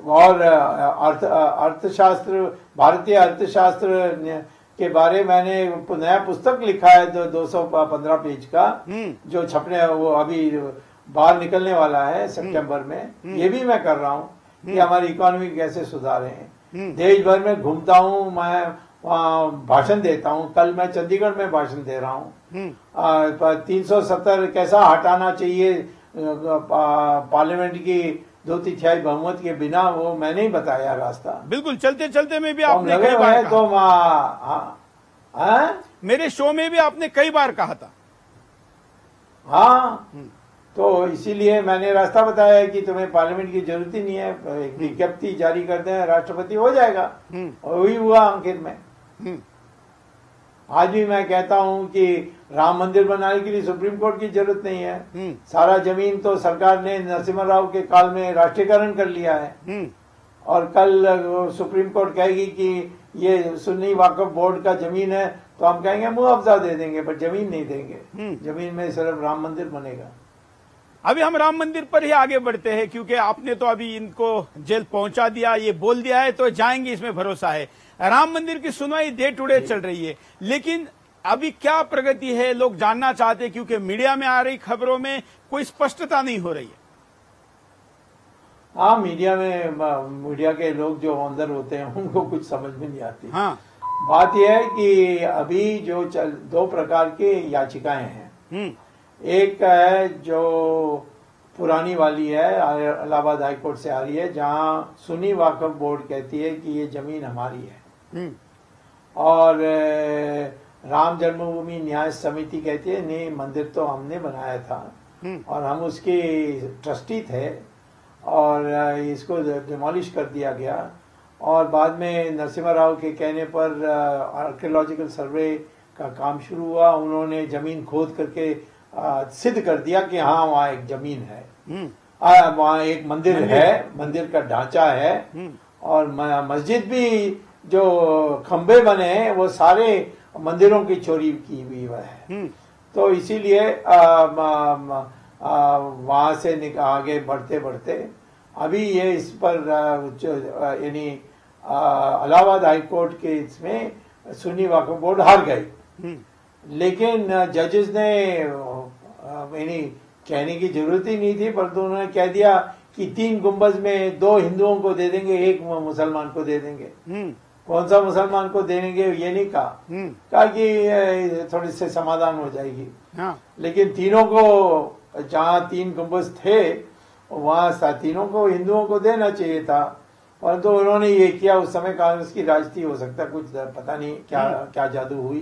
और अर्थशास्त्र, भारतीय अर्थशास्त्र के बारे में मैंने नया पुस्तक लिखा है 215 पेज का, जो छपने वो अभी बाहर निकलने वाला है सितंबर में। ये भी मैं कर रहा हूँ कि हमारी इकोनॉमी कैसे सुधारे हैं। देश भर में घूमता हूँ, मैं वहाँ भाषण देता हूँ। कल मैं चंडीगढ़ में भाषण दे रहा हूँ। 370 कैसा हटाना चाहिए पार्लियामेंट की 2/3 बहुमत के बिना, वो मैंने ही बताया रास्ता। बिल्कुल, चलते चलते में भी आपने कई बार कहा। तो मेरे शो में भी आपने कई बार कहा था। हाँ, तो इसीलिए मैंने रास्ता बताया है कि तुम्हें पार्लियामेंट की जरूरत ही नहीं है, एक विज्ञप्ति जारी कर दें, राष्ट्रपति हो जाएगा। और वही हुआ आखिर में। आज भी मैं कहता हूं कि राम मंदिर बनाने के लिए सुप्रीम कोर्ट की जरूरत नहीं है। सारा जमीन तो सरकार ने नरसिम्हा राव के काल में राष्ट्रीयकरण कर लिया है। और कल सुप्रीम कोर्ट कहेगी कि ये सुन्नी वाकफ बोर्ड का जमीन है, तो हम कहेंगे मुआवजा दे देंगे, पर जमीन नहीं देंगे। जमीन में सिर्फ राम मंदिर बनेगा। अभी हम राम मंदिर पर ही आगे बढ़ते हैं, क्योंकि आपने तो अभी इनको जेल पहुंचा दिया, ये बोल दिया है, तो जाएंगे इसमें भरोसा है। राम मंदिर की सुनवाई डे टू डे चल रही है, लेकिन अभी क्या प्रगति है लोग जानना चाहते हैं, क्योंकि मीडिया में आ रही खबरों में कोई स्पष्टता नहीं हो रही है। हाँ, मीडिया के लोग जो अंदर होते हैं उनको कुछ समझ में नहीं आती। हाँ, बात यह है कि अभी जो दो प्रकार की याचिकाएं हैं। एक है जो पुरानी वाली है, इलाहाबाद हाई कोर्ट से आ रही है, जहां सुन्नी वाकफ बोर्ड कहती है कि ये जमीन हमारी है, और राम जन्मभूमि न्याय समिति कहती है नहीं, मंदिर तो हमने बनाया था और हम उसके ट्रस्टी थे, और इसको डिमोलिश कर दिया गया। और बाद में नरसिम्हा राव के कहने पर आर्कियोलॉजिकल सर्वे का काम शुरू हुआ। उन्होंने जमीन खोद करके सिद्ध कर दिया कि हाँ, वहाँ एक जमीन है, वहाँ एक मंदिर है, मंदिर का ढांचा है, और मस्जिद भी जो खंबे बने हैं वो सारे मंदिरों की चोरी की हुई है। तो इसीलिए वहां से आगे बढ़ते बढ़ते अभी ये इस पर यानी इलाहाबाद हाई कोर्ट के इसमें सुन्नी वक्फ बोर्ड हार गई। लेकिन जजेस ने यानी कहने की जरूरत ही नहीं थी, परंतु उन्होंने कह दिया कि 3 गुंबज में 2 हिंदुओं को दे देंगे, 1 मुसलमान को दे देंगे। कौन सा मुसलमान को देंगे ये नहीं कहा कि थोड़ी से समाधान हो जाएगी। हाँ। लेकिन तीनों को, जहाँ 3 गुंबज थे वहां तीनों को हिंदुओं को देना चाहिए था, परंतु उन्होंने ये किया। उस समय कांग्रेस की राजनीति हो सकता, कुछ पता नहीं क्या क्या जादू हुई,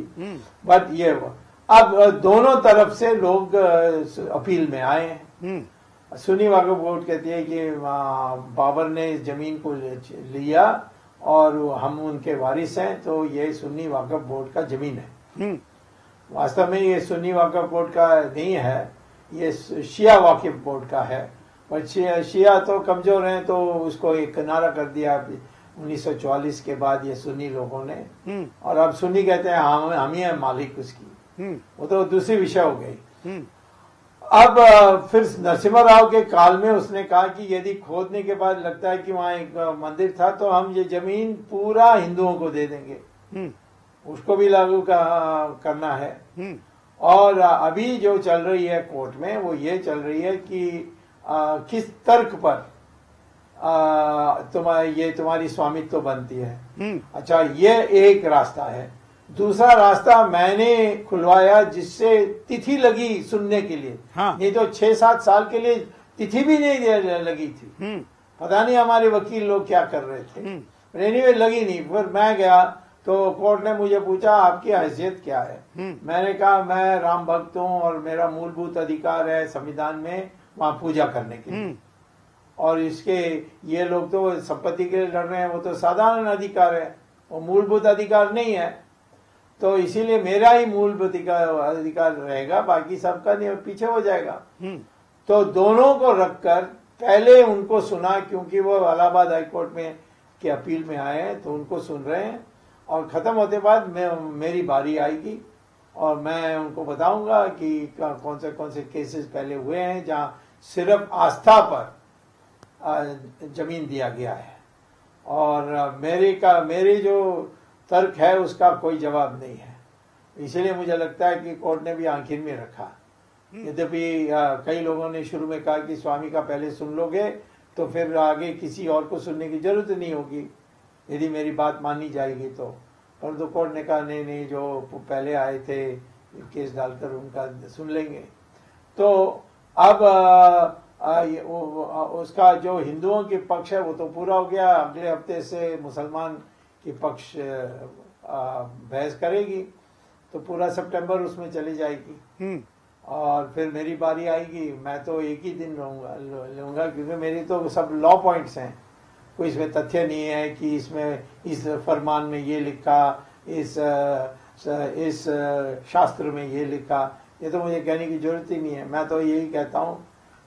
बट ये अब दोनों तरफ से लोग अपील में आए हैं। सुन्नी वक्फ बोर्ड कहती है कि बाबर ने इस जमीन को लिया और हम उनके वारिस हैं, तो ये सुन्नी वक्फ बोर्ड का जमीन है। वास्तव में ये सुन्नी वक्फ बोर्ड का नहीं है, ये शिया वक्फ बोर्ड का है, पर शिया तो कमजोर हैं, तो उसको एक किनारा कर दिया 1944 के बाद ये सुन्नी लोगों ने। और अब सुन्नी कहते हैं हम ही है मालिक उसकी, वो तो दूसरी विषय हो गई। अब फिर नरसिम्हा राव के काल में उसने कहा कि यदि खोदने के बाद लगता है कि वहां एक मंदिर था, तो हम ये जमीन पूरा हिंदुओं को दे देंगे, उसको भी लागू करना है। और अभी जो चल रही है कोर्ट में वो ये चल रही है कि किस तर्क पर तुम्हारी स्वामित्व बनती है। अच्छा, ये एक रास्ता है। दूसरा रास्ता मैंने खुलवाया, जिससे तिथि लगी सुनने के लिए। हाँ। नहीं तो 6-7 साल के लिए तिथि भी नहीं लगी थी। पता नहीं हमारे वकील लोग क्या कर रहे थे, एनीवे लगी नहीं। फिर मैं गया तो कोर्ट ने मुझे पूछा आपकी हैसियत क्या है। मैंने कहा मैं राम भक्त हूँ और मेरा मूलभूत अधिकार है संविधान में वहां पूजा करने के लिए, और इसके ये लोग तो संपत्ति के लिए लड़ रहे हैं, वो तो साधारण अधिकार है, वो मूलभूत अधिकार नहीं है। तो इसीलिए मेरा ही मूलभूत अधिकार रहेगा, बाकी सबका नहीं, पीछे हो जाएगा। तो दोनों को रखकर पहले उनको सुना, क्योंकि वो इलाहाबाद हाई कोर्ट में के अपील में आए हैं, तो उनको सुन रहे हैं। और खत्म होते बाद मेरी बारी आएगी और मैं उनको बताऊंगा कि कौन से केसेस पहले हुए हैं जहां सिर्फ आस्था पर जमीन दिया गया है, और मेरी जो तर्क है उसका कोई जवाब नहीं है। इसलिए मुझे लगता है कि कोर्ट ने भी आखिर में रखा। यद्यपि कई लोगों ने शुरू में कहा कि स्वामी का पहले सुन लोगे तो फिर आगे किसी और को सुनने की जरूरत नहीं होगी यदि मेरी बात मानी जाएगी तो। परंतु कोर्ट ने कहा नहीं, जो पहले आए थे केस डालकर उनका सुन लेंगे। तो अब उसका जो हिंदुओं के पक्ष है वो तो पूरा हो गया। अगले हफ्ते से मुसलमान के पक्ष बहस करेगी, तो पूरा सितंबर उसमें चली जाएगी। और फिर मेरी बारी आएगी। मैं तो एक ही दिन लूंगा क्योंकि मेरी तो सब लॉ पॉइंट्स हैं, कोई इसमें तथ्य नहीं है कि इसमें इस फरमान में ये लिखा, इस इस शास्त्र में ये लिखा, ये तो मुझे कहने की जरूरत ही नहीं है। मैं तो यही कहता हूँ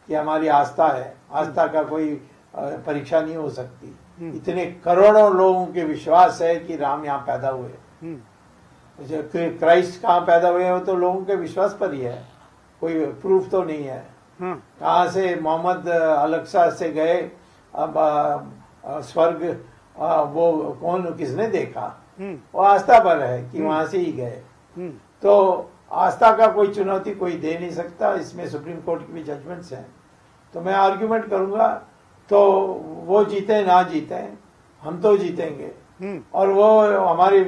कि हमारी आस्था है, आस्था का कोई परीक्षा नहीं हो सकती। इतने करोड़ों लोगों के विश्वास है कि राम यहाँ पैदा हुए। क्राइस्ट कहाँ पैदा हुए हो तो लोगों के विश्वास पर ही है, कोई प्रूफ तो नहीं है। कहाँ से मोहम्मद अलक्सा से गए, अब स्वर्ग वो कौन किसने देखा, वो आस्था पर है कि वहां से ही गए। तो आस्था का कोई चुनौती कोई दे नहीं सकता। इसमें सुप्रीम कोर्ट की भी जजमेंट्स हैं। तो मैं आर्ग्यूमेंट करूंगा, तो वो जीते ना जीते हम तो जीतेंगे, और वो हमारे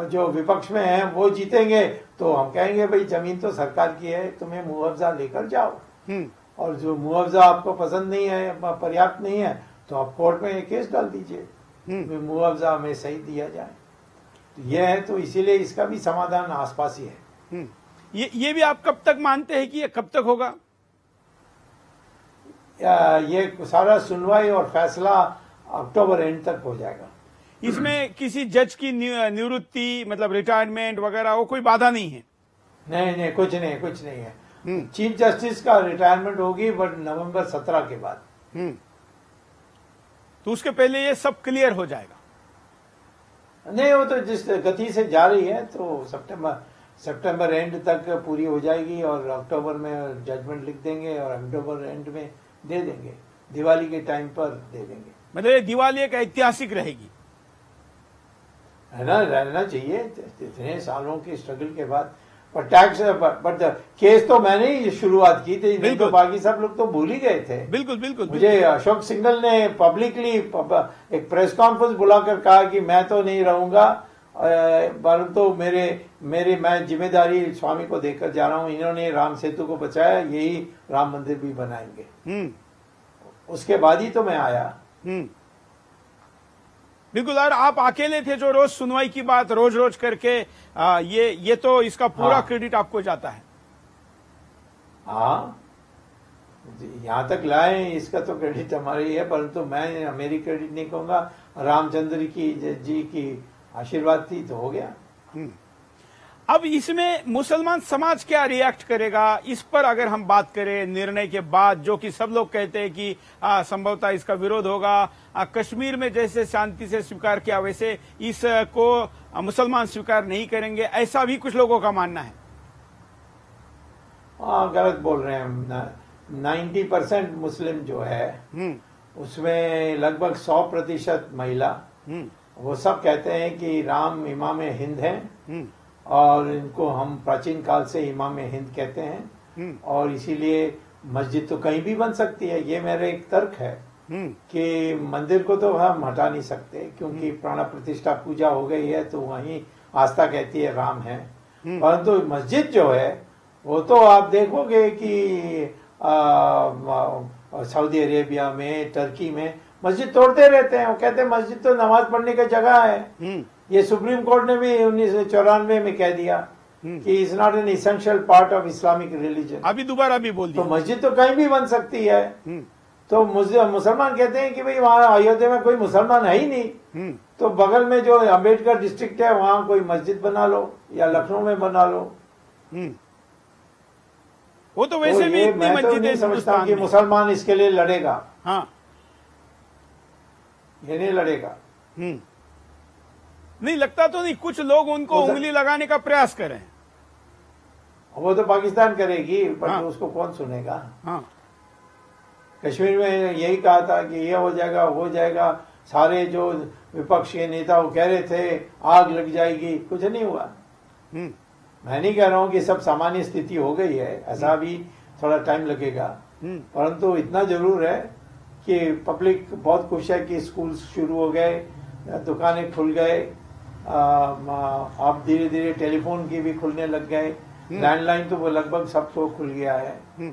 जो विपक्ष में है वो जीतेंगे, तो हम कहेंगे भाई जमीन तो सरकार की है, तुम्हें मुआवजा लेकर जाओ। और जो मुआवजा आपको पसंद नहीं है, पर्याप्त नहीं है, तो आप कोर्ट में केस डाल दीजिए, मुआवजा हमें सही दिया जाए। तो यह है, तो इसीलिए इसका भी समाधान आसपास ही है। ये भी आप कब तक मानते हैं कि ये कब तक होगा? ये सारा सुनवाई और फैसला अक्टूबर एंड तक हो जाएगा। इसमें किसी जज की निवृत्ति, मतलब रिटायरमेंट वगैरह, वो कोई बाधा नहीं है? नहीं, कुछ नहीं है। चीफ जस्टिस का रिटायरमेंट होगी बट नवंबर 17 के बाद। तो उसके पहले ये सब क्लियर हो जाएगा? नहीं, वो तो जिस गति से जा रही है, तो सितंबर एंड तक पूरी हो जाएगी, और अक्टूबर में जजमेंट लिख देंगे और अक्टूबर एंड में दे देंगे, दिवाली के टाइम पर दे देंगे। मतलब ये दिवाली एक ऐतिहासिक रहेगी, है ना? रहना चाहिए इतने सालों की स्ट्रगल के बाद। पर टैक्स बट केस तो मैंने ही शुरुआत की थी, नहीं तो बाकी सब लोग तो भूल ही गए थे। बिल्कुल। मुझे अशोक सिंघल ने पब्लिकली एक प्रेस कॉन्फ्रेंस बुलाकर कहा कि मैं तो नहीं रहूंगा, परंतु मैं जिम्मेदारी स्वामी को देकर जा रहा हूं। इन्होंने राम सेतु को बचाया, यही राम मंदिर भी बनाएंगे। उसके बाद ही तो मैं आया। बिल्कुल। और आप अकेले थे जो रोज सुनवाई की बात रोज करके, ये तो इसका पूरा क्रेडिट आपको जाता है। हाँ, यहाँ तक लाए इसका तो क्रेडिट हमारी ही है, परंतु मैं मेरी क्रेडिट नहीं कहूंगा। रामचंद्र जी की आशीर्वाद थी तो हो गया। अब इसमें मुसलमान समाज क्या रिएक्ट करेगा, इस पर अगर हम बात करें निर्णय के बाद, जो कि सब लोग कहते हैं कि संभवतः इसका विरोध होगा। कश्मीर में जैसे शांति से स्वीकार किया, वैसे इसको मुसलमान स्वीकार नहीं करेंगे, ऐसा भी कुछ लोगों का मानना है। हाँ, गलत बोल रहे हैं। 90% मुस्लिम जो है उसमें लगभग 100% महिला, वो सब कहते हैं कि राम इमाम हिंद हैं, और इनको हम प्राचीन काल से इमाम हिंद कहते हैं, और इसीलिए मस्जिद तो कहीं भी बन सकती है। ये मेरा एक तर्क है कि मंदिर को तो हम हटा नहीं सकते, क्योंकि प्राण प्रतिष्ठा पूजा हो गई है, तो वहीं आस्था कहती है राम है। परंतु मस्जिद जो है वो तो आप देखोगे कि सऊदी अरेबिया में, टर्की में मस्जिद तोड़ते रहते हैं। वो कहते हैं मस्जिद तो नमाज पढ़ने की जगह है। ये सुप्रीम कोर्ट ने भी 1994 में कह दिया कि it's not an essential part of Islamic religion. अभी दोबारा भी बोल दिया। तो मस्जिद तो कहीं भी बन सकती है। तो मुसलमान कहते हैं कि भाई वहाँ अयोध्या में कोई मुसलमान है ही नहीं, तो बगल में जो अम्बेडकर डिस्ट्रिक्ट है वहाँ कोई मस्जिद बना लो, या लखनऊ में बना लो। वो तो वैसे भी इतनी मस्जिदें समझता हूँ कि मुसलमान इसके लिए लड़ेगा। हाँ, ये नहीं लड़ेगा। नहीं लगता तो नहीं, कुछ लोग उनको उंगली लगाने का प्रयास कर रहे हैं। वो तो पाकिस्तान करेगी, पर हाँ। उसको कौन सुनेगा। हाँ। कश्मीर में यही कहा था कि ये हो जाएगा, हो जाएगा। सारे जो विपक्ष के नेता वो कह रहे थे आग लग जाएगी, कुछ नहीं हुआ। मैं नहीं कह रहा हूँ कि सब सामान्य स्थिति हो गई है, ऐसा भी थोड़ा टाइम लगेगा, परंतु इतना जरूर है कि पब्लिक बहुत खुश है कि स्कूल शुरू हो गए, दुकानें खुल गए, अब धीरे धीरे टेलीफोन की भी खुलने लग गए, लैंडलाइन तो वो लगभग सबको खुल गया है।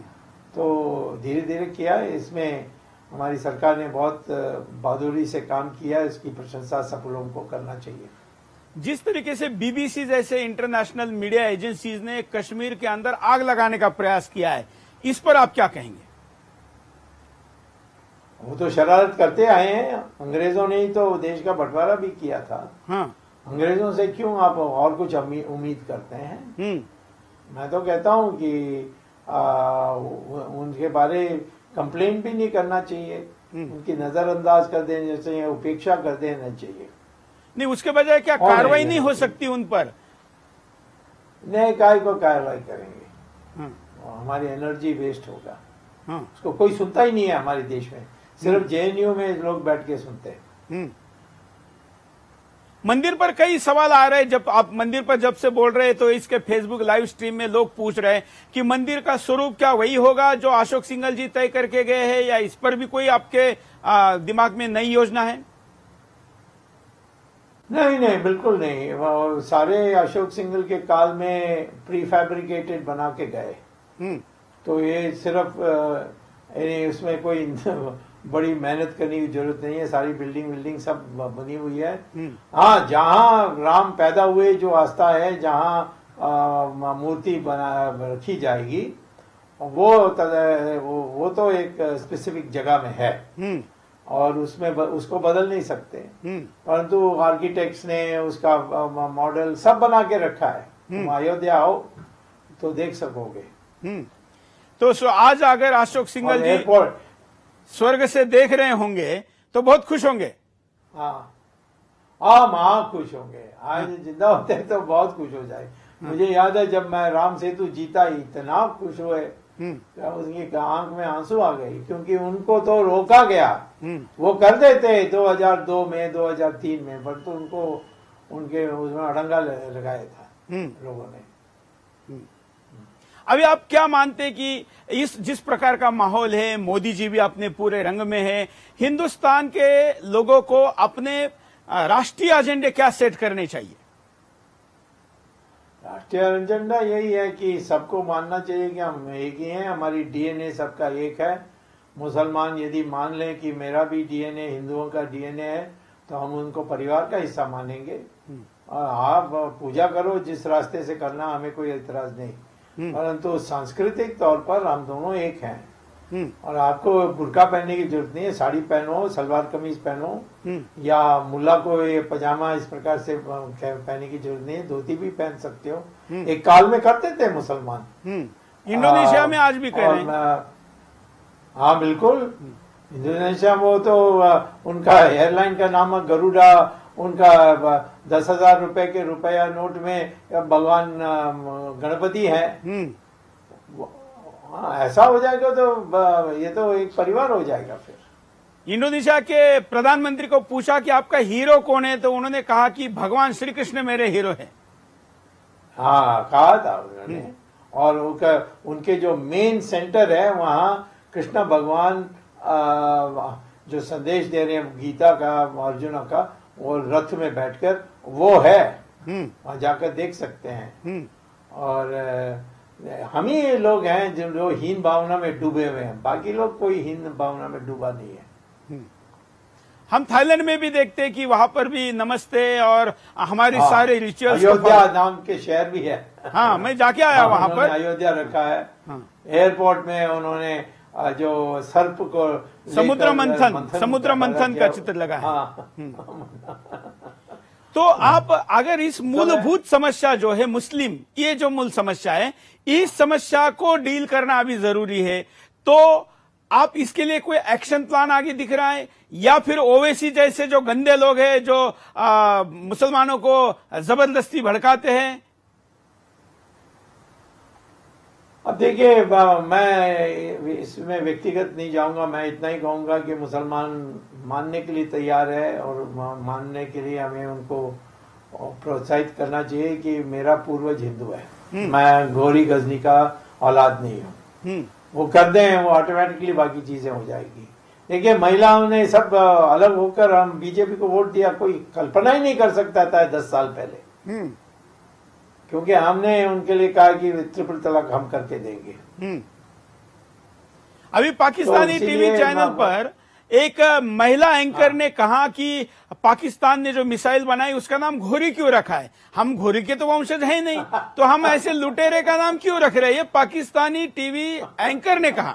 तो धीरे धीरे किया है। इसमें हमारी सरकार ने बहुत बहादुरी से काम किया है, इसकी प्रशंसा सब लोगों को करना चाहिए। जिस तरीके से बीबीसी जैसे इंटरनेशनल मीडिया एजेंसीज ने कश्मीर के अंदर आग लगाने का प्रयास किया है, इस पर आप क्या कहेंगे? वो तो शरारत करते आए हैं, अंग्रेजों ने ही तो देश का बंटवारा भी किया था। हाँ। अंग्रेजों से क्यों आप और कुछ उम्मीद करते हैं? मैं तो कहता हूं कि उनके बारे कंप्लेंट भी नहीं करना चाहिए, उनकी नजरअंदाज कर देना चाहिए, उपेक्षा कर देना चाहिए। नहीं, उसके बजाय क्या कार्रवाई नहीं हो सकती उन पर? नहीं, काय को कार्रवाई करेंगे? हमारी एनर्जी वेस्ट होगा। उसको कोई सुनता ही नहीं है हमारे देश में, सिर्फ जेएनयू में लोग बैठ के सुनते हैं। मंदिर पर कई सवाल आ रहे हैं। जब आप मंदिर पर जब से बोल रहे हैं तो इसके फेसबुक लाइव स्ट्रीम में लोग पूछ रहे हैं कि मंदिर का स्वरूप क्या वही होगा जो अशोक सिंघल जी तय करके गए हैं, या इस पर भी कोई आपके दिमाग में नई योजना है? नहीं नहीं, बिल्कुल नहीं। वो सारे अशोक सिंघल के काल में प्री फैब्रिकेटेड बना के गए, तो ये सिर्फ उसमें कोई बड़ी मेहनत करने की जरूरत नहीं है। सारी बिल्डिंग सब बनी हुई है। हाँ, जहाँ राम पैदा हुए जो आस्था है, जहाँ मूर्ति बना रखी जाएगी, वो तो एक स्पेसिफिक जगह में है और उसमें उसको बदल नहीं सकते। परंतु आर्किटेक्ट्स ने उसका मॉडल सब बना के रखा है। तुम अयोध्या आओ तो देख सकोगे। तो आज अगर अशोक सिंघल जी स्वर्ग से देख रहे होंगे तो बहुत खुश होंगे। हाँ, खुश होंगे। आज जिंदा होते हैं तो बहुत खुश हो जाए। मुझे याद है जब मैं राम सेतु जीता, इतना खुश हुए, उसकी आंख में आंसू आ गए, क्योंकि उनको तो रोका गया। वो कर देते 2002 में, 2003 में, पर तो उनको उनके उसमें अड़ंगा लगाया था लोगों ने। अभी आप क्या मानते हैं कि जिस प्रकार का माहौल है, मोदी जी भी अपने पूरे रंग में है, हिंदुस्तान के लोगों को अपने राष्ट्रीय एजेंडे क्या सेट करने चाहिए? राष्ट्रीय एजेंडा यही है कि सबको मानना चाहिए कि हम एक ही हैं, हमारी डीएनए सबका एक है। मुसलमान यदि मान लें कि मेरा भी डीएनए हिंदुओं का डीएनए है, तो हम उनको परिवार का हिस्सा मानेंगे। और आप पूजा करो जिस रास्ते से करना, हमें कोई एतराज नहीं, परंतु सांस्कृतिक तौर पर हम दोनों एक हैं। और आपको बुर्का पहनने की जरूरत नहीं है, साड़ी पहनो, सलवार कमीज पहनो, या मुल्ला को ये पजामा इस प्रकार से पहनने की जरूरत नहीं है, धोती भी पहन सकते हो। एक काल में करते थे मुसलमान, इंडोनेशिया में आज भी कर रहे हैं। हाँ बिल्कुल, इंडोनेशिया वो तो उनका एयरलाइन का नाम गरुड़ा, उनका 10,000 रुपए के रुपया नोट में भगवान गणपति है। ऐसा हो जाएगा तो ये तो एक परिवार हो जाएगा। फिर इंडोनेशिया के प्रधानमंत्री को पूछा कि आपका हीरो कौन है, तो उन्होंने कहा कि भगवान श्री कृष्ण मेरे हीरो है। हाँ, कहा था उन्होंने। और उनके जो मेन सेंटर है वहाँ कृष्ण भगवान जो संदेश दे रहे हैं गीता का, अर्जुन का, वो रथ में बैठकर वो है, वहां जाकर देख सकते हैं। और हम ही लोग हैं जो हीन भावना में डूबे हुए हैं, बाकी लोग कोई हीन भावना में डूबा नहीं है। हम थाईलैंड में भी देखते हैं कि वहां पर भी नमस्ते और हमारे सारे रिचुअल्स। अयोध्या नाम के शहर भी है। हाँ, मैं जाके आया वहां पर। अयोध्या रखा है। एयरपोर्ट में उन्होंने जो सर्प को समुद्र मंथन का चित्र लगा है। तो आप अगर इस मूलभूत समस्या जो है मुस्लिम, ये जो मूल समस्या है, इस समस्या को डील करना अभी जरूरी है, तो आप इसके लिए कोई एक्शन प्लान आगे दिख रहा है, या फिर ओवैसी जैसे जो गंदे लोग हैं जो मुसलमानों को जबरदस्ती भड़काते हैं? अब देखिए, मैं इसमें व्यक्तिगत नहीं जाऊंगा। मैं इतना ही कहूंगा कि मुसलमान मानने के लिए तैयार है, और मानने के लिए हमें उनको प्रोत्साहित करना चाहिए कि मेरा पूर्वज हिंदू है, मैं गौरी गजनी का औलाद नहीं हूँ। वो कर दें, वो ऑटोमेटिकली बाकी चीजें हो जाएगी। देखिए, महिलाओं ने सब अलग होकर हम बीजेपी को वोट दिया, कोई कल्पना ही नहीं कर सकता था 10 साल पहले, क्योंकि हमने उनके लिए कहा कि ट्रिपल तलाक हम करके देंगे। अभी पाकिस्तानी टीवी चैनल पर एक महिला एंकर ने कहा कि पाकिस्तान ने जो मिसाइल बनाई उसका नाम घोरी क्यों रखा है? हम घोरी के तो वंशज है नहीं, तो हम ऐसे लुटेरे का नाम क्यों रख रहे हैं? ये पाकिस्तानी टीवी एंकर ने कहा।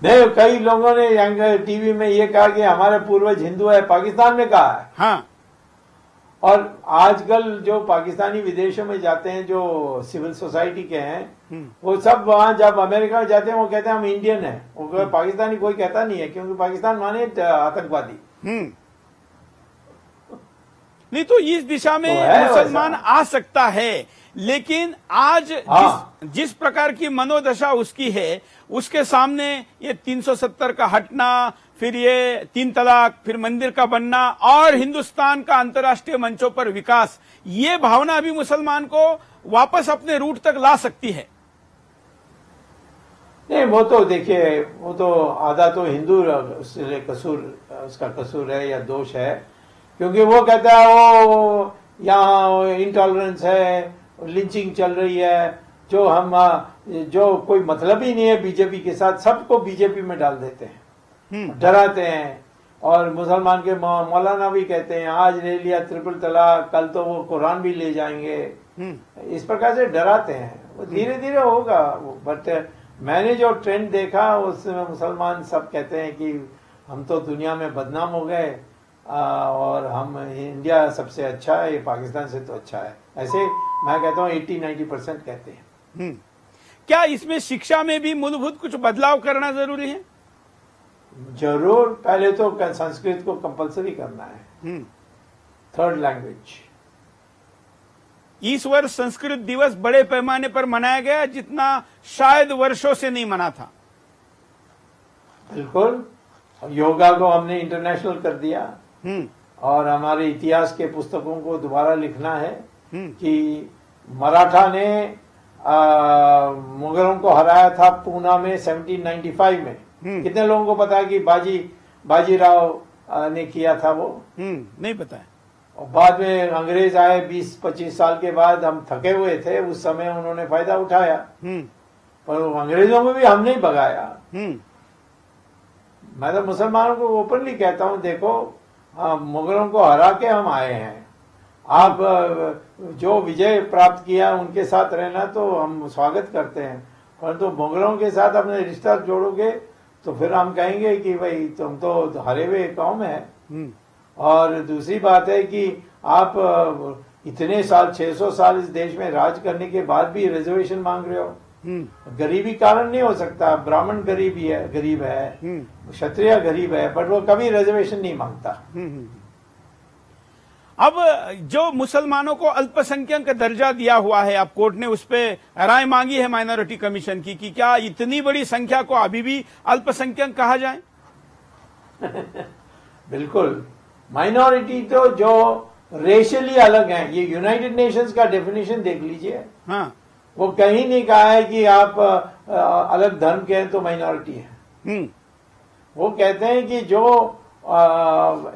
नहीं, कई लोगों ने टीवी में ये कहा कि हमारे पूर्वज हिंदू है, पाकिस्तान में कहा है। हाँ, और आजकल जो पाकिस्तानी विदेशों में जाते हैं जो सिविल सोसाइटी के हैं, वो सब वहां जब अमेरिका में जाते हैं वो कहते हैं हम इंडियन हैं, वो पाकिस्तानी कोई कहता नहीं है, क्योंकि पाकिस्तान माने आतंकवादी। नहीं तो इस दिशा में तो मुसलमान आ सकता है, लेकिन आज जिस प्रकार की मनोदशा उसकी है, उसके सामने ये 370 का हटना, फिर ये 3 तलाक, फिर मंदिर का बनना और हिंदुस्तान का अंतर्राष्ट्रीय मंचों पर विकास, ये भावना भी मुसलमान को वापस अपने रूट तक ला सकती है। नहीं, वो तो देखिए, वो तो आधा तो हिंदू उसका कसूर है या दोष है, क्योंकि वो कहता है वो यहाँ इंटॉलरेंस है, लिंचिंग चल रही है, जो कोई मतलब ही नहीं है बीजेपी के साथ, सबको बीजेपी में डाल देते हैं, डराते हैं। और मुसलमान के मौलाना भी कहते हैं आज ले लिया ट्रिपल तलाक, कल तो वो कुरान भी ले जाएंगे, इस प्रकार से डराते हैं। वो धीरे धीरे होगा, बट मैंने जो ट्रेंड देखा उसमें मुसलमान सब कहते हैं कि हम तो दुनिया में बदनाम हो गए और हम इंडिया सबसे अच्छा है, ये पाकिस्तान से तो अच्छा है, ऐसे मैं कहता हूँ 80-90% कहते हैं। क्या इसमें शिक्षा में भी मूलभूत कुछ बदलाव करना जरूरी है? जरूर, पहले तो संस्कृत को कंपलसरी करना है, 3rd लैंग्वेज। इस वर्ष संस्कृत दिवस बड़े पैमाने पर मनाया गया, जितना शायद वर्षों से नहीं मना था। बिल्कुल, योगा को हमने इंटरनेशनल कर दिया और हमारे इतिहास के पुस्तकों को दोबारा लिखना है कि मराठा ने मुगलों को हराया था पूना में 1795 में। कितने लोगों को पता है कि बाजीराव ने किया था वो? नहीं पता है। और बाद में अंग्रेज आए 20-25 साल के बाद, हम थके हुए थे उस समय, उन्होंने फायदा उठाया, पर अंग्रेजों को भी हमने ही भगाया। मैं तो मुसलमानों को ओपनली कहता हूं, देखो मुगलों को हरा के हम आए हैं, आप जो विजय प्राप्त किया उनके साथ रहना तो हम स्वागत करते हैं, परंतु मुगलों के साथ अपने रिश्ता जोड़ोगे तो फिर हम कहेंगे कि भाई तुम तो हारे हुए कौम है। और दूसरी बात है कि आप इतने साल 600 साल इस देश में राज करने के बाद भी रिजर्वेशन मांग रहे हो। गरीबी कारण नहीं हो सकता, ब्राह्मण गरीब है, क्षत्रिय गरीब है, बट वो कभी रिजर्वेशन नहीं मांगता। अब जो मुसलमानों को अल्पसंख्यक का दर्जा दिया हुआ है, अब कोर्ट ने उस पर राय मांगी है माइनॉरिटी कमीशन की कि क्या इतनी बड़ी संख्या को अभी भी अल्पसंख्यक कहा जाए? बिल्कुल, माइनॉरिटी तो जो रेशियली अलग हैं, ये यूनाइटेड नेशंस का डेफिनेशन देख लीजिए। हाँ, वो कहीं नहीं कहा है कि आप अलग धर्म के हैं तो माइनॉरिटी है। वो कहते हैं कि जो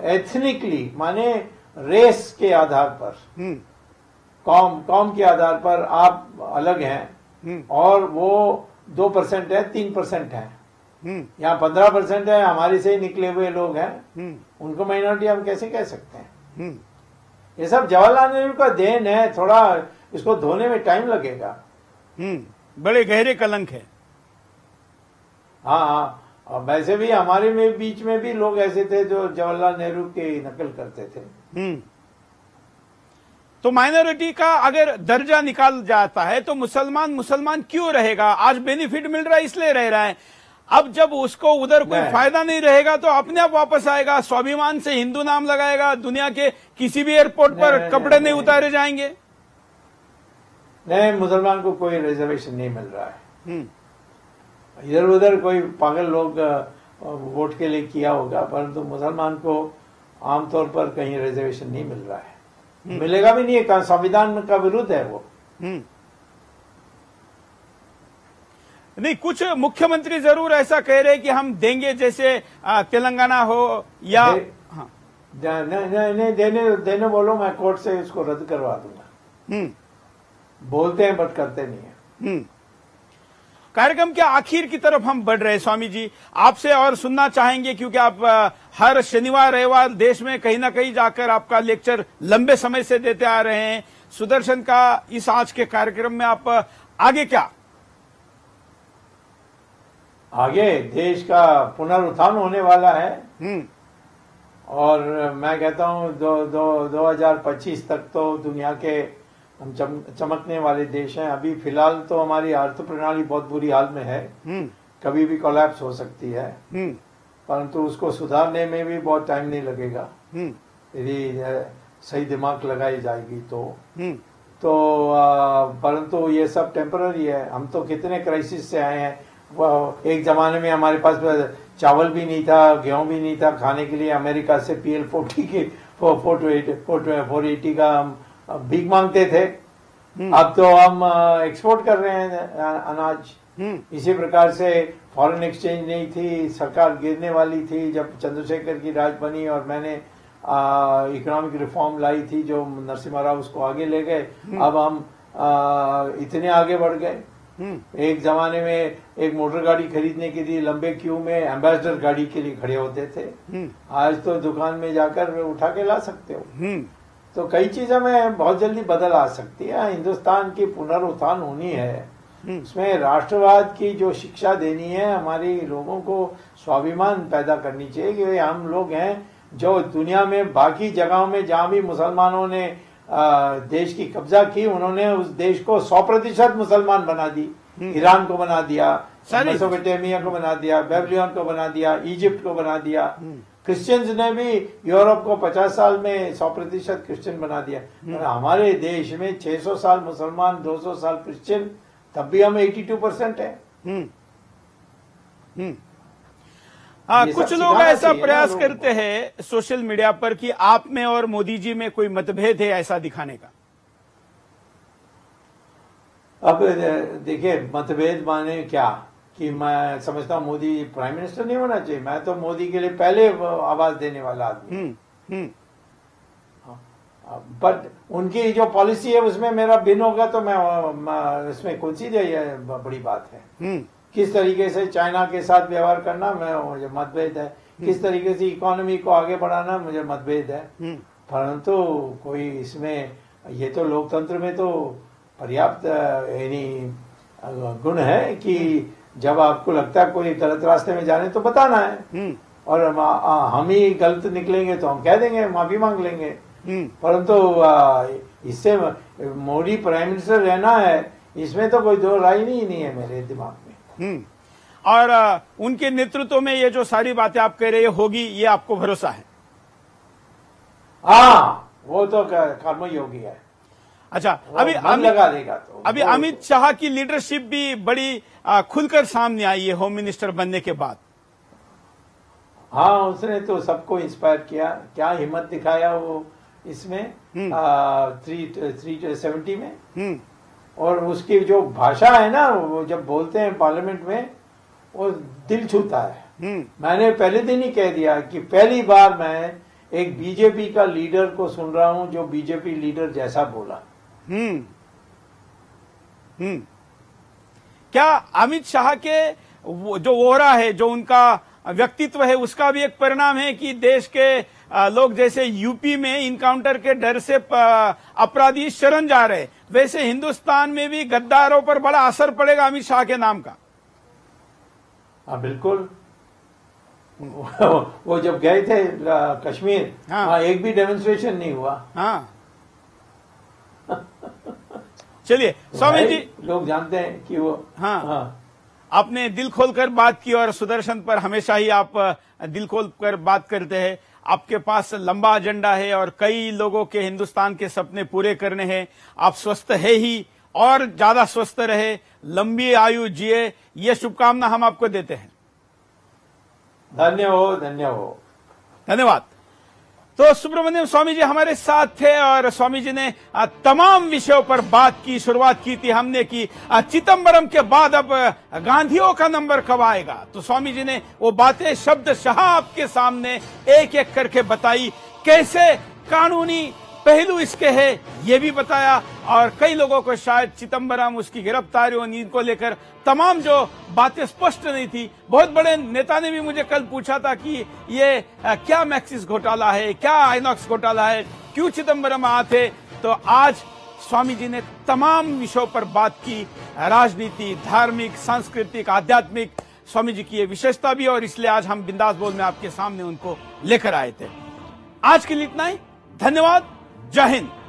एथनिकली माने रेस के आधार पर, कौम के आधार पर आप अलग हैं और वो 2% है, 3% है, यहाँ 15% है, हमारे से ही निकले हुए लोग हैं, उनको माइनॉरिटी हम कैसे कह सकते हैं? ये सब जवाहरलाल नेहरू का देन है, थोड़ा इसको धोने में टाइम लगेगा। बड़े गहरे कलंक है। हाँ, और वैसे भी हमारे में बीच में भी लोग ऐसे थे जो जवाहरलाल नेहरू की नकल करते थे। तो माइनॉरिटी का अगर दर्जा निकाल जाता है तो मुसलमान क्यों रहेगा? आज बेनिफिट मिल रहा है इसलिए रह रहा है, अब जब उसको उधर कोई फायदा नहीं रहेगा तो अपने आप वापस आएगा, स्वाभिमान से हिंदू नाम लगाएगा, दुनिया के किसी भी एयरपोर्ट पर कपड़े नहीं उतारे जाएंगे। नहीं, मुसलमान को कोई रिजर्वेशन नहीं मिल रहा है। इधर उधर कोई पागल लोग वोट के लिए किया होगा, परंतु मुसलमान को आमतौर पर कहीं रिजर्वेशन नहीं मिल रहा है, मिलेगा भी नहीं है, संविधान का विरुद्ध है वो। नहीं, कुछ मुख्यमंत्री जरूर ऐसा कह रहे हैं कि हम देंगे, जैसे तेलंगाना हो या नहीं देने बोलो, मैं कोर्ट से इसको रद्द करवा दूंगा। बोलते हैं बट करते नहीं है। कार्यक्रम के आखिर की तरफ हम बढ़ रहे हैं। स्वामी जी, आपसे और सुनना चाहेंगे, क्योंकि आप हर शनिवार रविवार देश में कहीं ना कहीं जाकर आपका लेक्चर लंबे समय से देते आ रहे हैं। सुदर्शन का इस आज के कार्यक्रम में आप आगे क्या? आगे देश का पुनरुत्थान होने वाला है और मैं कहता हूँ 2025 तक तो दुनिया के हम चमकने वाले देश हैं। अभी फिलहाल तो हमारी अर्थ प्रणाली बहुत बुरी हाल में है, कभी भी कोलैप्स हो सकती है, परंतु उसको सुधारने में भी बहुत टाइम नहीं लगेगा यदि सही दिमाग लगाई जाएगी तो परंतु ये सब टेम्पररी है। हम तो कितने क्राइसिस से आए हैं। एक जमाने में हमारे पास चावल भी नहीं था, गेहूं भी नहीं था खाने के लिए। अमेरिका से PL-40 की 480 का हम भीख मांगते थे। अब तो हम एक्सपोर्ट कर रहे हैं अनाज। इसी प्रकार से फॉरेन एक्सचेंज नहीं थी, सरकार गिरने वाली थी जब चंद्रशेखर की राज बनी और मैंने इकोनॉमिक रिफॉर्म लाई थी जो नरसिम्हा राव उसको आगे ले गए। अब हम इतने आगे बढ़ गए। एक जमाने में एक मोटर गाड़ी खरीदने के लिए लंबे क्यू में एम्बेसडर गाड़ी के लिए खड़े होते थे। आज तो दुकान में जाकर उठा के ला सकते हो। तो कई चीजों में बहुत जल्दी बदल आ सकती है। हिंदुस्तान की पुनरुत्थान होनी है, उसमें राष्ट्रवाद की जो शिक्षा देनी है, हमारी लोगों को स्वाभिमान पैदा करनी चाहिए कि हम लोग हैं जो दुनिया में बाकी जगहों में जहां भी मुसलमानों ने देश की कब्जा की, उन्होंने उस देश को 100% मुसलमान बना दी। ईरान को बना दिया, मेसोपोटामिया को बना दिया, बेबीलोन को बना दिया, इजिप्ट को बना दिया। क्रिश्चियंस ने भी यूरोप को 50 साल में 100% क्रिश्चियन बना दिया। हमारे देश में 600 साल मुसलमान, 200 साल क्रिश्चियन, तब भी हम 82% है। कुछ लोग ऐसा प्रयास करते हैं सोशल मीडिया पर कि आप में और मोदी जी में कोई मतभेद है, ऐसा दिखाने का। अब देखिए, मतभेद माने क्या कि मैं समझता हूँ मोदी प्राइम मिनिस्टर नहीं होना चाहिए। मैं तो मोदी के लिए पहले आवाज देने वाला आदमी। बट उनकी जो पॉलिसी है उसमें मेरा भिन्न होगा तो मैं इसमें कौन सी बड़ी बात है। किस तरीके से चाइना के साथ व्यवहार करना मुझे मतभेद है, किस तरीके से इकोनॉमी को आगे बढ़ाना मुझे मतभेद है। परंतु कोई इसमें ये तो लोकतंत्र में तो पर्याप्त गुण है कि जब आपको लगता है कोई गलत रास्ते में जाने तो बताना है, और हम ही गलत निकलेंगे तो हम कह देंगे, माफी मांग लेंगे। परंतु इससे मोदी प्राइम मिनिस्टर रहना है, इसमें तो कोई दो राय नहीं है मेरे दिमाग में। और उनके नेतृत्व में ये जो सारी बातें आप कह रहे होगी, ये आपको भरोसा है? हाँ, वो तो कर्मयोगी है। अच्छा, अभी लगा देगा तो अभी अमित शाह की लीडरशिप भी बड़ी खुलकर सामने आई है होम मिनिस्टर बनने के बाद। हाँ, उसने तो सबको इंस्पायर किया, क्या हिम्मत दिखाया वो इसमें 370 में। और उसकी जो भाषा है ना, वो जब बोलते हैं पार्लियामेंट में, वो दिल छूता है। मैंने पहले दिन ही कह दिया कि पहली बार मैं एक बीजेपी का लीडर को सुन रहा हूं जो बीजेपी लीडर जैसा बोला। क्या अमित शाह के जो ओरा है, जो उनका व्यक्तित्व है, उसका भी एक परिणाम है कि देश के लोग जैसे यूपी में इनकाउंटर के डर से अपराधी शरण जा रहे, वैसे हिंदुस्तान में भी गद्दारों पर बड़ा असर पड़ेगा अमित शाह के नाम का? हाँ, बिल्कुल। वो जब गए थे कश्मीर, हाँ, एक भी डेमोन्स्ट्रेशन नहीं हुआ। हाँ। चलिए स्वामी जी, लोग जानते हैं कि वो हाँ, आपने दिल खोलकर बात की और सुदर्शन पर हमेशा ही आप दिल खोलकर बात करते हैं। आपके पास लंबा एजेंडा है और कई लोगों के हिंदुस्तान के सपने पूरे करने हैं। आप स्वस्थ है ही, और ज्यादा स्वस्थ रहे, लंबी आयु जिए, ये शुभकामना हम आपको देते हैं। धन्यवाद। तो सुब्रमण्यम स्वामी जी हमारे साथ थे और स्वामी जी ने तमाम विषयों पर बात की। शुरुआत की थी हमने कि चिदंबरम के बाद अब गांधियों का नंबर कब आएगा, तो स्वामी जी ने वो बातें शब्दशः आपके सामने एक एक करके बताई। कैसे कानूनी पहलू इसके है ये भी बताया, और कई लोगों को शायद चिदंबरम, उसकी गिरफ्तारी और नींद को लेकर तमाम जो बातें स्पष्ट नहीं थी। बहुत बड़े नेता ने भी मुझे कल पूछा था कि ये क्या मैक्सिस घोटाला है, क्या आइनॉक्स घोटाला है, क्यों चिदंबरम आते। तो आज स्वामी जी ने तमाम विषयों पर बात की, राजनीति, धार्मिक, सांस्कृतिक, आध्यात्मिक। स्वामी जी की ये विशेषता भी, और इसलिए आज हम बिंदास बोल में आपके सामने उनको लेकर आए थे। आज के लिए इतना ही। धन्यवाद। जय हिंद।